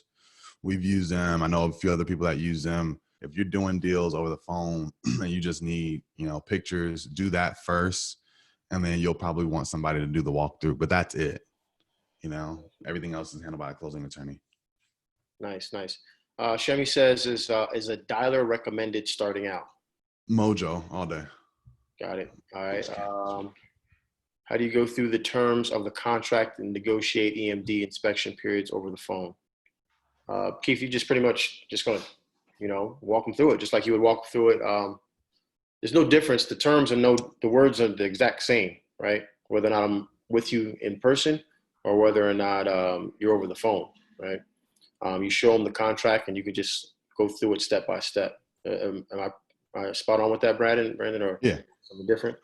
We've used them. I know a few other people that use them. If you're doing deals over the phone and you just need, pictures, do that first. And then you'll probably want somebody to do the walkthrough, but that's it. Everything else is handled by a closing attorney. Nice. Shemi says, is a dialer recommended starting out? Mojo all day. Got it. All right. How do you go through the terms of the contract and negotiate EMD inspection periods over the phone? Keith, you just pretty much just going to, walk them through it just like you would walk through it. There's no difference. The terms the words are the exact same, right? Whether or not I'm with you in person or whether or not you're over the phone, right? You show them the contract and you can just go through it step by step. Am I spot on with that, Brandon, or yeah, something different?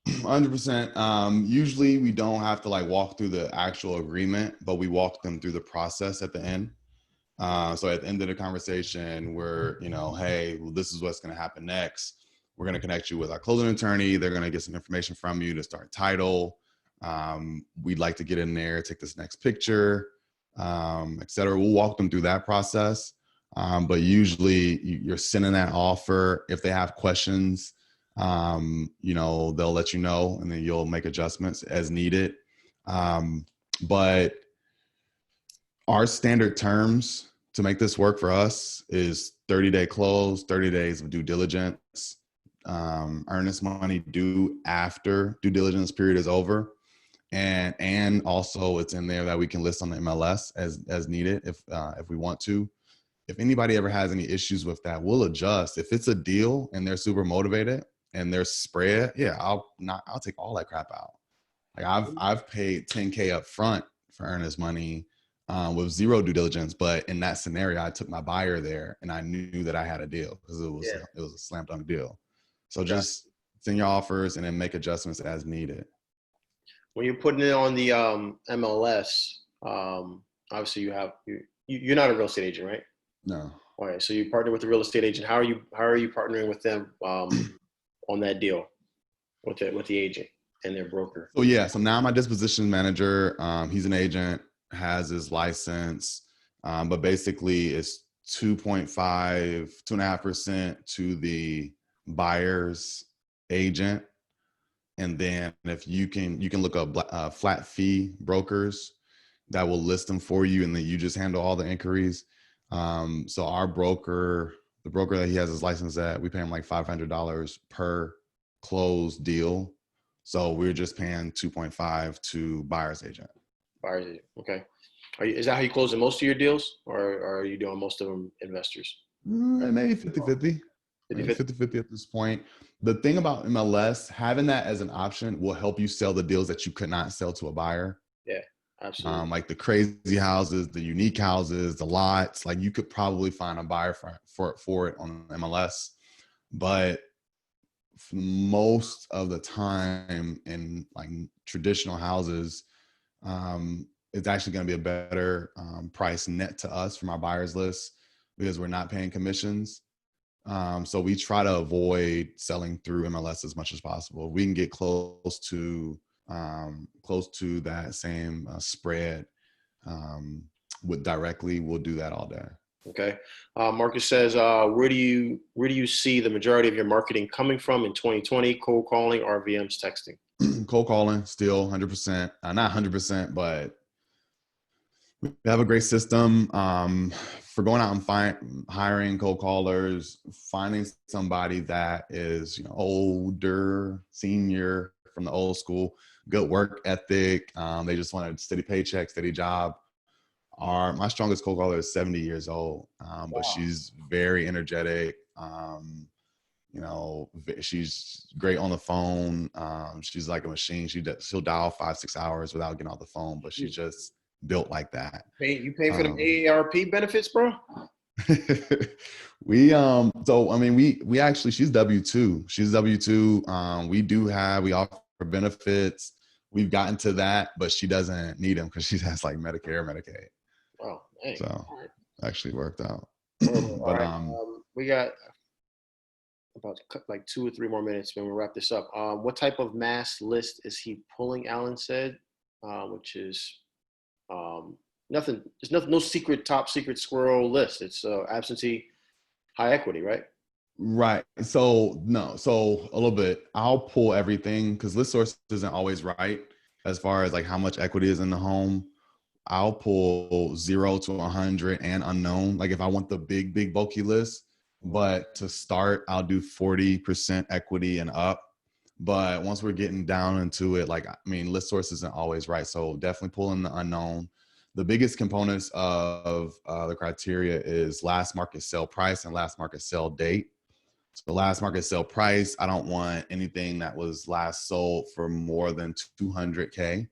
100%. Usually we don't have to walk through the actual agreement, but we walk them through the process at the end. So at the end of the conversation, we're, hey, well, this is what's going to happen next. We're going to connect you with our closing attorney. They're going to get some information from you to start title. We'd like to get in there, take this next picture, et cetera. We'll walk them through that process. But usually you're sending that offer. If they have questions, they'll let you know and then you'll make adjustments as needed. But our standard terms to make this work for us is 30-day close, 30 days of due diligence, earnest money due after due diligence period is over. And also it's in there that we can list on the MLS as needed if we want to. If anybody ever has any issues with that, we'll adjust. If it's a deal and they're super motivated and they're spread, yeah, I'll take all that crap out. I've paid $10K up front for earnest money with zero due diligence, but in that scenario, I took my buyer there and I knew that I had a deal because it was a slam dunk deal. So just send your offers and then make adjustments as needed. When you're putting it on the MLS, obviously you're not a real estate agent, right? No. All right. So you partner with a real estate agent. How are you partnering with them on that deal with the agent and their broker? So now my disposition manager, he's an agent, has his license, but basically it's 2.5% to the buyer's agent. And then if you can look up flat fee brokers that will list them for you, and then you just handle all the inquiries. So our broker, the broker that he has his license at, we pay him like $500 per closed deal. So we're just paying 2.5 to buyer's agent. Buyer's agent. Okay. Is that how you close in most of your deals, or are you doing most of them investors? Maybe 50-50. 50-50 at this point. The thing about MLS, having that as an option will help you sell the deals that you could not sell to a buyer. Yeah, absolutely. Like the crazy houses, the unique houses, the lots, like you could probably find a buyer for it on MLS. But most of the time in like traditional houses, it's actually going to be a better price net to us from our buyers list because we're not paying commissions. So we try to avoid selling through MLS as much as possible. We can get close to close to that same spread with directly, we'll do that all day. Okay. Marcus says, where do you see the majority of your marketing coming from in 2020? Cold calling, RVMs, texting? Cold calling, still 100%, not 100%, but we have a great system for going out and hiring cold callers, finding somebody that is older, senior, from the old school, good work ethic. They just want a steady paycheck, steady job. My strongest cold caller is 70 years old, but she's very energetic. She's great on the phone. She's like a machine. She'll dial 5-6 hours without getting off the phone, but she's just built like that. You pay for them AARP benefits, bro? We actually, she's W-2. She's W-2. We offer benefits. We've gotten to that, but she doesn't need them because she has like Medicare, Medicaid. Oh, dang. So actually worked out. But we got about like 2 or 3 more minutes when we wrap this up. What type of mass list is he pulling? Alan said, which is nothing. There's nothing. No secret, top secret squirrel list. It's absentee, high equity, right? Right. So a little bit. I'll pull everything because list source isn't always right as far as like how much equity is in the home. I'll pull 0 to 100 and unknown. Like if I want the big bulky list, but to start, I'll do 40% equity and up. But once we're getting down into it, list source isn't always right. So definitely pull in the unknown. The biggest components of the criteria is last market sale price and last market sale date. So the last market sale price, I don't want anything that was last sold for more than 200K.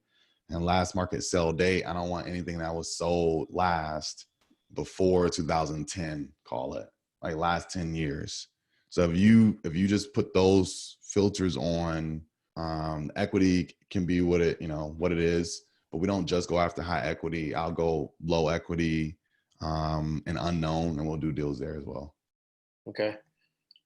And last market sale date, I don't want anything that was sold last before 2010, call it, like last 10 years. So if you just put those filters on, equity can be what it is, but we don't just go after high equity. I'll go low equity and unknown, and we'll do deals there as well. Okay.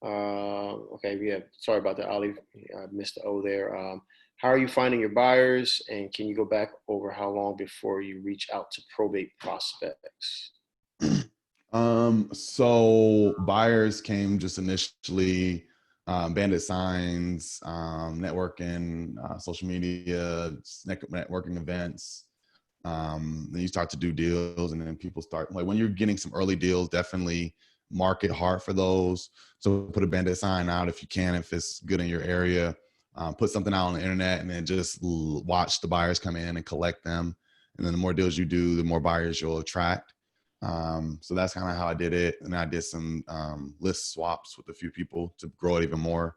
Okay. Yeah. Sorry about that, Ali. I missed the O there. How are you finding your buyers? And can you go back over how long before you reach out to probate prospects? So buyers came just initially, bandit signs, networking, social media, networking events. Then you start to do deals, and then people start, like when you're getting some early deals, definitely market hard for those. So put a bandit sign out if you can, if it's good in your area. Put something out on the internet, and then just watch the buyers come in and collect them. And then the more deals you do, the more buyers you'll attract. So that's kind of how I did it. And I did some list swaps with a few people to grow it even more.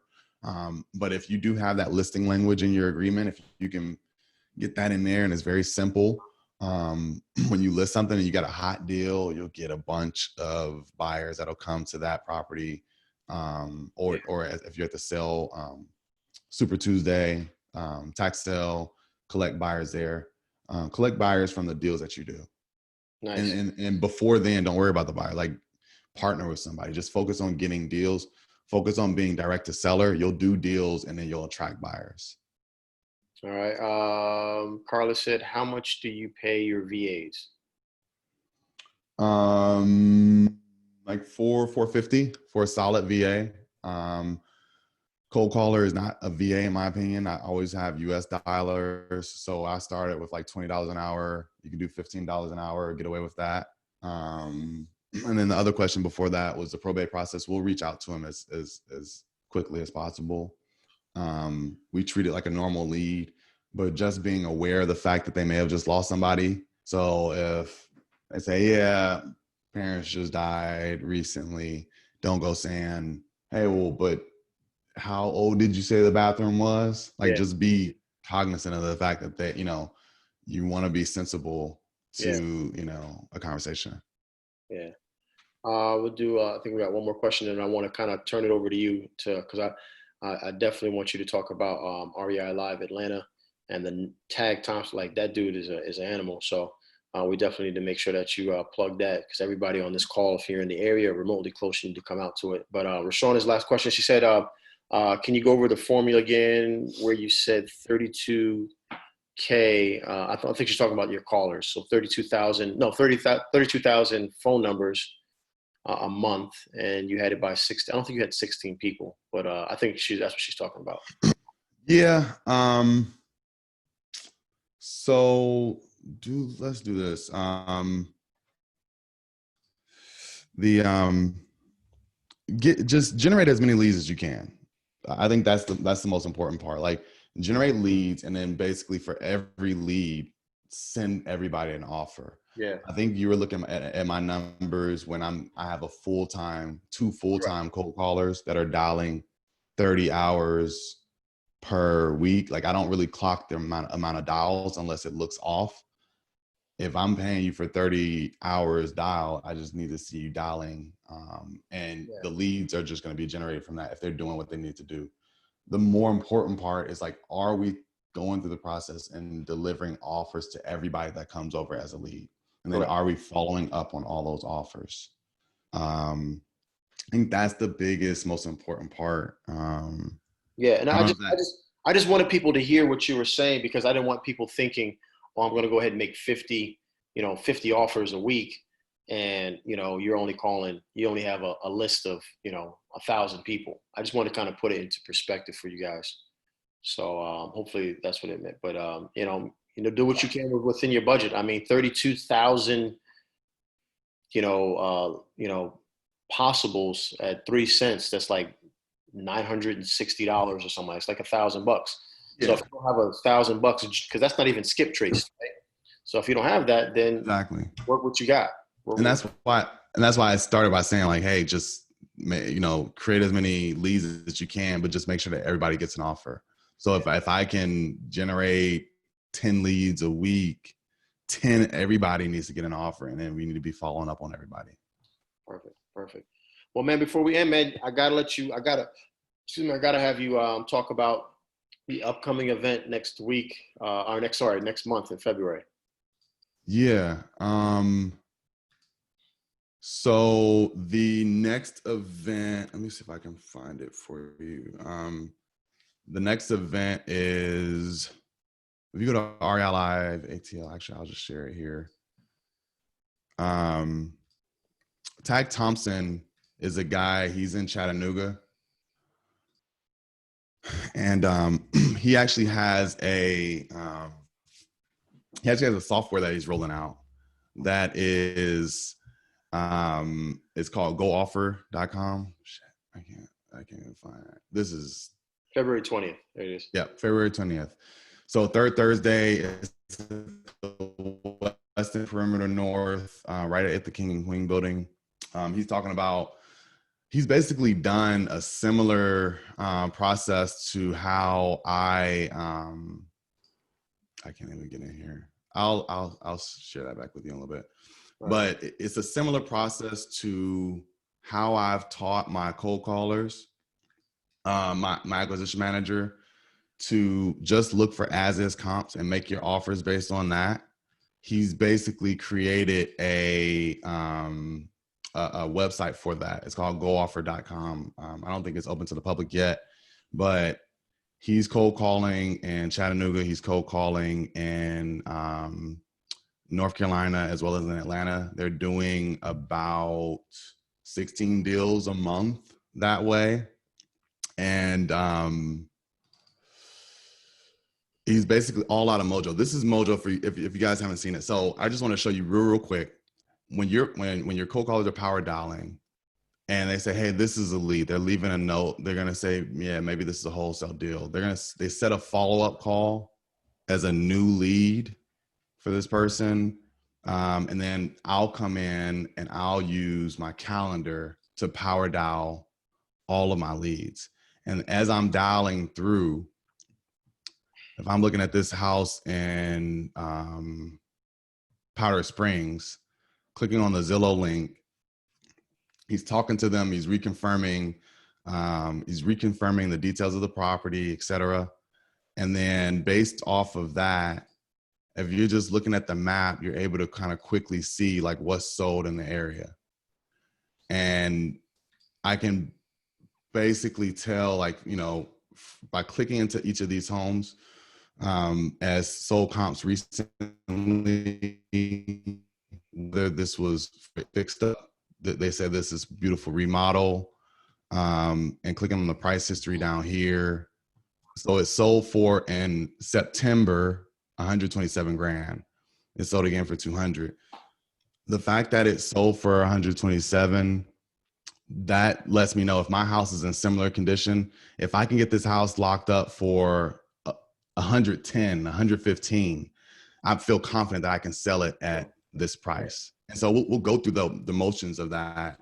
But if you do have that listing language in your agreement, if you can get that in there, and it's very simple, when you list something and you got a hot deal, you'll get a bunch of buyers that'll come to that property. Or if you're at the sale, Super Tuesday, tax sale, collect buyers there. Collect buyers from the deals that you do. Nice. And before then, don't worry about the buyer. Like, partner with somebody. Just focus on getting deals. Focus on being direct to seller. You'll do deals, and then you'll attract buyers. All right. Carla said, how much do you pay your VAs? Like $450 for a solid VA. Cold caller is not a VA in my opinion. I always have US dialers. So I started with like $20 an hour. You can do $15 an hour, get away with that. And then the other question before that was the probate process. We'll reach out to them as quickly as possible. We treat it like a normal lead, but just being aware of the fact that they may have just lost somebody. So if they say, yeah, parents just died recently, don't go saying, hey, well, but how old did you say the bathroom was? Like, just be cognizant of the fact that they, you want to be sensible to, a conversation. Yeah. We'll do, I think we got one more question, and I want to kind of turn it over to you because I definitely want you to talk about REI Live Atlanta and the tag Thompson. Like, that dude is an animal. So we definitely need to make sure that you plug that, because everybody on this call, if you're in the area or remotely close, you need to come out to it. But Rashauna's last question, she said, can you go over the formula again where you said 32 I think she's talking about your callers. So 32,000 phone numbers a month, and you had it by 60. I don't think you had 16 people, but I think that's what she's talking about. Yeah. So let's do this. Just generate as many leads as you can. I think that's the most important part. Like, generate leads, and then basically for every lead, send everybody an offer. Yeah. I think you were looking at my numbers when I have two full-time cold callers that are dialing 30 hours per week. Like, I don't really clock the amount of dials unless it looks off. If I'm paying you for 30 hours dial, I just need to see you dialing. And the leads are just going to be generated from that if they're doing what they need to do. The more important part is, like, are we going through the process and delivering offers to everybody that comes over as a lead? And then are we following up on all those offers? I think that's the biggest, most important part. Yeah. And I just wanted people to hear what you were saying, because I didn't want people thinking, oh, I'm going to go ahead and make 50 offers a week. And, you only have a list of, 1,000 people. I just want to kind of put it into perspective for you guys. So hopefully that's what it meant. But, do what you can within your budget. I mean, 32,000, possibles at 3 cents. That's like $960 or something. It's like $1,000. Yeah. So if you don't have $1,000, because that's not even skip trace, right? So if you don't have that, then exactly work what you got. That's why I started by saying, like, hey, just, create as many leads as you can, but just make sure that everybody gets an offer. So if I can generate 10 leads a week, everybody needs to get an offer, and then we need to be following up on everybody. Perfect. Well, man, before we end, man, I gotta have you talk about the upcoming event next month in February. Yeah. So the next event, let me see if I can find it for you. The next event is, if you go to REI Live ATL, actually, I'll just share it here. Tag Thompson is a guy, he's in Chattanooga. And he actually has a software that he's rolling out that is, it's called gooffer.com. Shit, I can't even find it. This is February 20th. There it is. Yeah, February 20th. So third Thursday is the Western Perimeter North, right at the King and Queen building. He's basically done a similar process to how I can't even get in here. I'll share that back with you in a little bit. Right. But it's a similar process to how I've taught my cold callers, my acquisition manager, to just look for as-is comps and make your offers based on that. He's basically created a website for that. It's called gooffer.com. I don't think it's open to the public yet, but he's cold calling in Chattanooga. He's cold calling in North Carolina, as well as in Atlanta. They're doing about 16 deals a month that way. And he's basically all out of Mojo. This is Mojo for you, if you guys haven't seen it. So I just want to show you real quick. When your cold callers are power dialing and they say, hey, this is a lead, they're leaving a note. They're going to say, yeah, maybe this is a wholesale deal. They set a follow-up call as a new lead for this person. And then I'll come in and I'll use my calendar to power dial all of my leads. And as I'm dialing through, if I'm looking at this house in Powder Springs, clicking on the Zillow link, he's talking to them, he's reconfirming the details of the property, et cetera. And then based off of that, if you're just looking at the map, you're able to kind of quickly see like what's sold in the area. And I can basically tell, like, by clicking into each of these homes, as sold comps recently, whether this was fixed up, they said this is beautiful remodel, and clicking on the price history down here. So it sold for in September, 127 grand. It sold again for 200. The fact that it sold for 127, that lets me know if my house is in similar condition, if I can get this house locked up for 110, 115, I feel confident that I can sell it at this price. And so we'll go through the motions of that.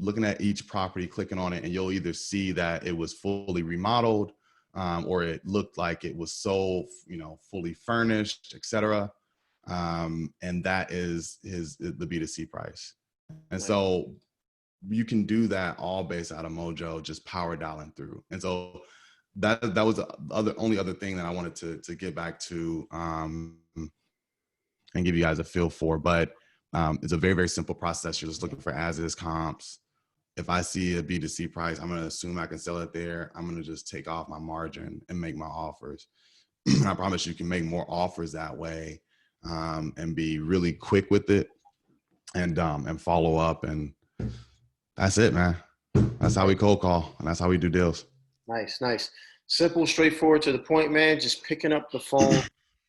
Looking at each property, clicking on it, and you'll either see that it was fully remodeled, or it looked like it was sold, fully furnished, etc. And that is the B2C price. And so you can do that all based out of Mojo, just power dialing through. And so that was the only other thing that I wanted to get back to, and give you guys a feel for. But it's a very, very simple process. You're just looking for as is comps. If I see a B2C price, I'm going to assume I can sell it there. I'm going to just take off my margin and make my offers. I promise you can make more offers that way, and be really quick with it, and follow up. And that's it, man. That's how we cold call, and that's how we do deals. Nice, nice. Simple, straightforward, to the point, man. Just picking up the phone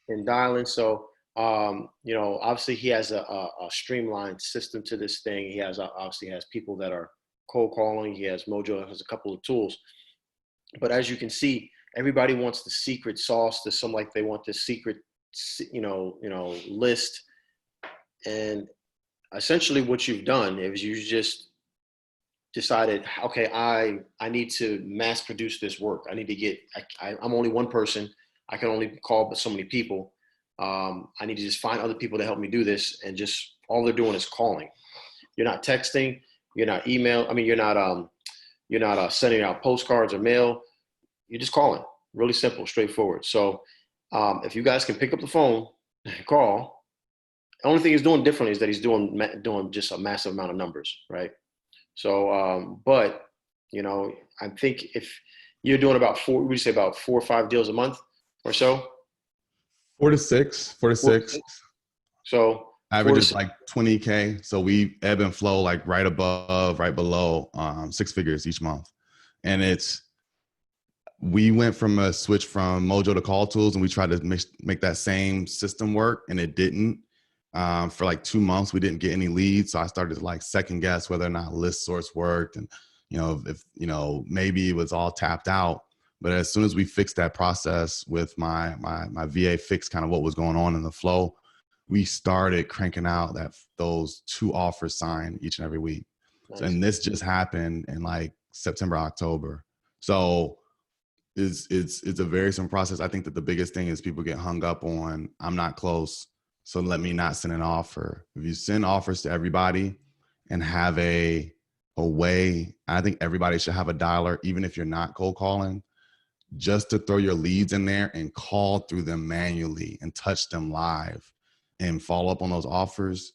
and dialing. So, obviously he has a streamlined system to this thing. He obviously has people that are cold calling. He has Mojo has a couple of tools. But as you can see, everybody wants the secret sauce. To some, like they want the secret, list. And essentially what you've done is you just decided, okay, I need to mass produce this work. I need to get, I'm only one person. I can only call but so many people. I need to just find other people to help me do this. And just all they're doing is calling. You're not texting. You're not email. I mean, you're not sending out postcards or mail. You're just calling. Really simple, straightforward. So if you guys can pick up the phone and call, the only thing he's doing differently is that he's doing just a massive amount of numbers, right? So, but I think if you're doing about 4 or 5 deals a month or so. 4 to 6. So average is like 20K. So we ebb and flow like right above, right below 6 figures each month. And we went from a switch from Mojo to Call Tools, and we tried to make that same system work, and it didn't. For like 2 months, we didn't get any leads. So I started to like second guess whether or not list source worked, and if maybe it was all tapped out. But as soon as we fixed that process with my VA, fixed kind of what was going on in the flow, we started cranking out those 2 offers signed each and every week. Nice. And this just happened in like September, October. So it's a very simple process. I think that the biggest thing is people get hung up on, I'm not close, so let me not send an offer. If you send offers to everybody and have a way, I think everybody should have a dialer, even if you're not cold calling, just to throw your leads in there and call through them manually and touch them live and follow up on those offers,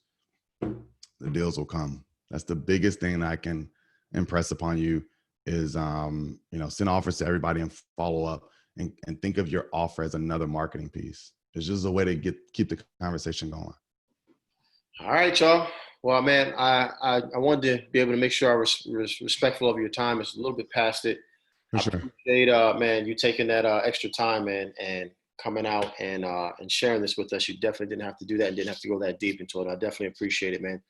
the deals will come. That's the biggest thing that I can impress upon you is, send offers to everybody and follow up, and think of your offer as another marketing piece. It's just a way to keep the conversation going. All right, y'all. Well, man, I wanted to be able to make sure I was respectful of your time. It's a little bit past it. For sure. I appreciate, man, you taking that extra time, man, and coming out and sharing this with us. You definitely didn't have to do that and didn't have to go that deep into it. I definitely appreciate it, man.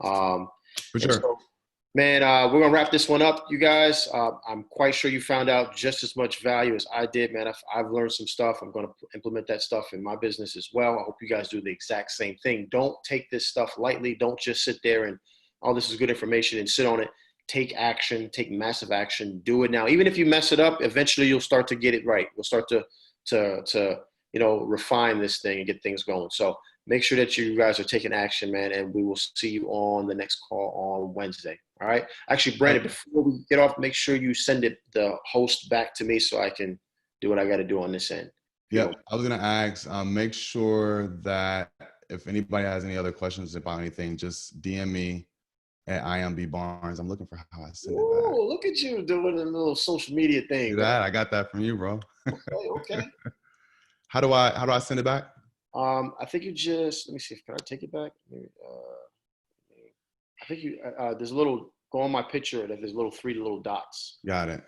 For sure. So, man, we're going to wrap this one up, you guys. I'm quite sure you found out just as much value as I did, man. I've learned some stuff. I'm going to implement that stuff in my business as well. I hope you guys do the exact same thing. Don't take this stuff lightly. Don't just sit there and, oh, this is good information, and sit on it. Take action, take massive action, do it now. Even if you mess it up, eventually you'll start to get it right. We'll start to refine this thing and get things going. So make sure that you guys are taking action, man, and we will see you on the next call on Wednesday. All right. Actually, Brandon, before we get off, make sure you send the host back to me so I can do what I got to do on this end. Yeah, I was going to ask, make sure that if anybody has any other questions about anything, just DM me at IMB Barnes. I'm looking for how I send it back. Look at you doing a little social media thing. See that? I got that from you, bro. Okay. How do I send it back? I think you just, let me see, can I take it back? Maybe, I think you, there's a little, go on my picture, there's little 3 little dots. Got it.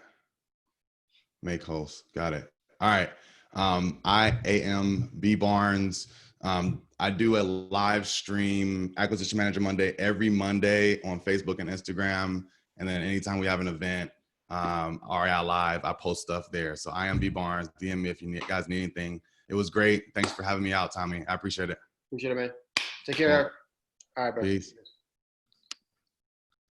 Make host. Got it. All right. I am B Barnes. I do a live stream Acquisition Manager Monday every Monday on Facebook and Instagram. And then anytime we have an event, REI Live, I post stuff there. So I am B Barnes. DM me if you guys need anything. It was great. Thanks for having me out, Tommy. I appreciate it. Appreciate it, man. Take care. Cool. All right, bro. Peace.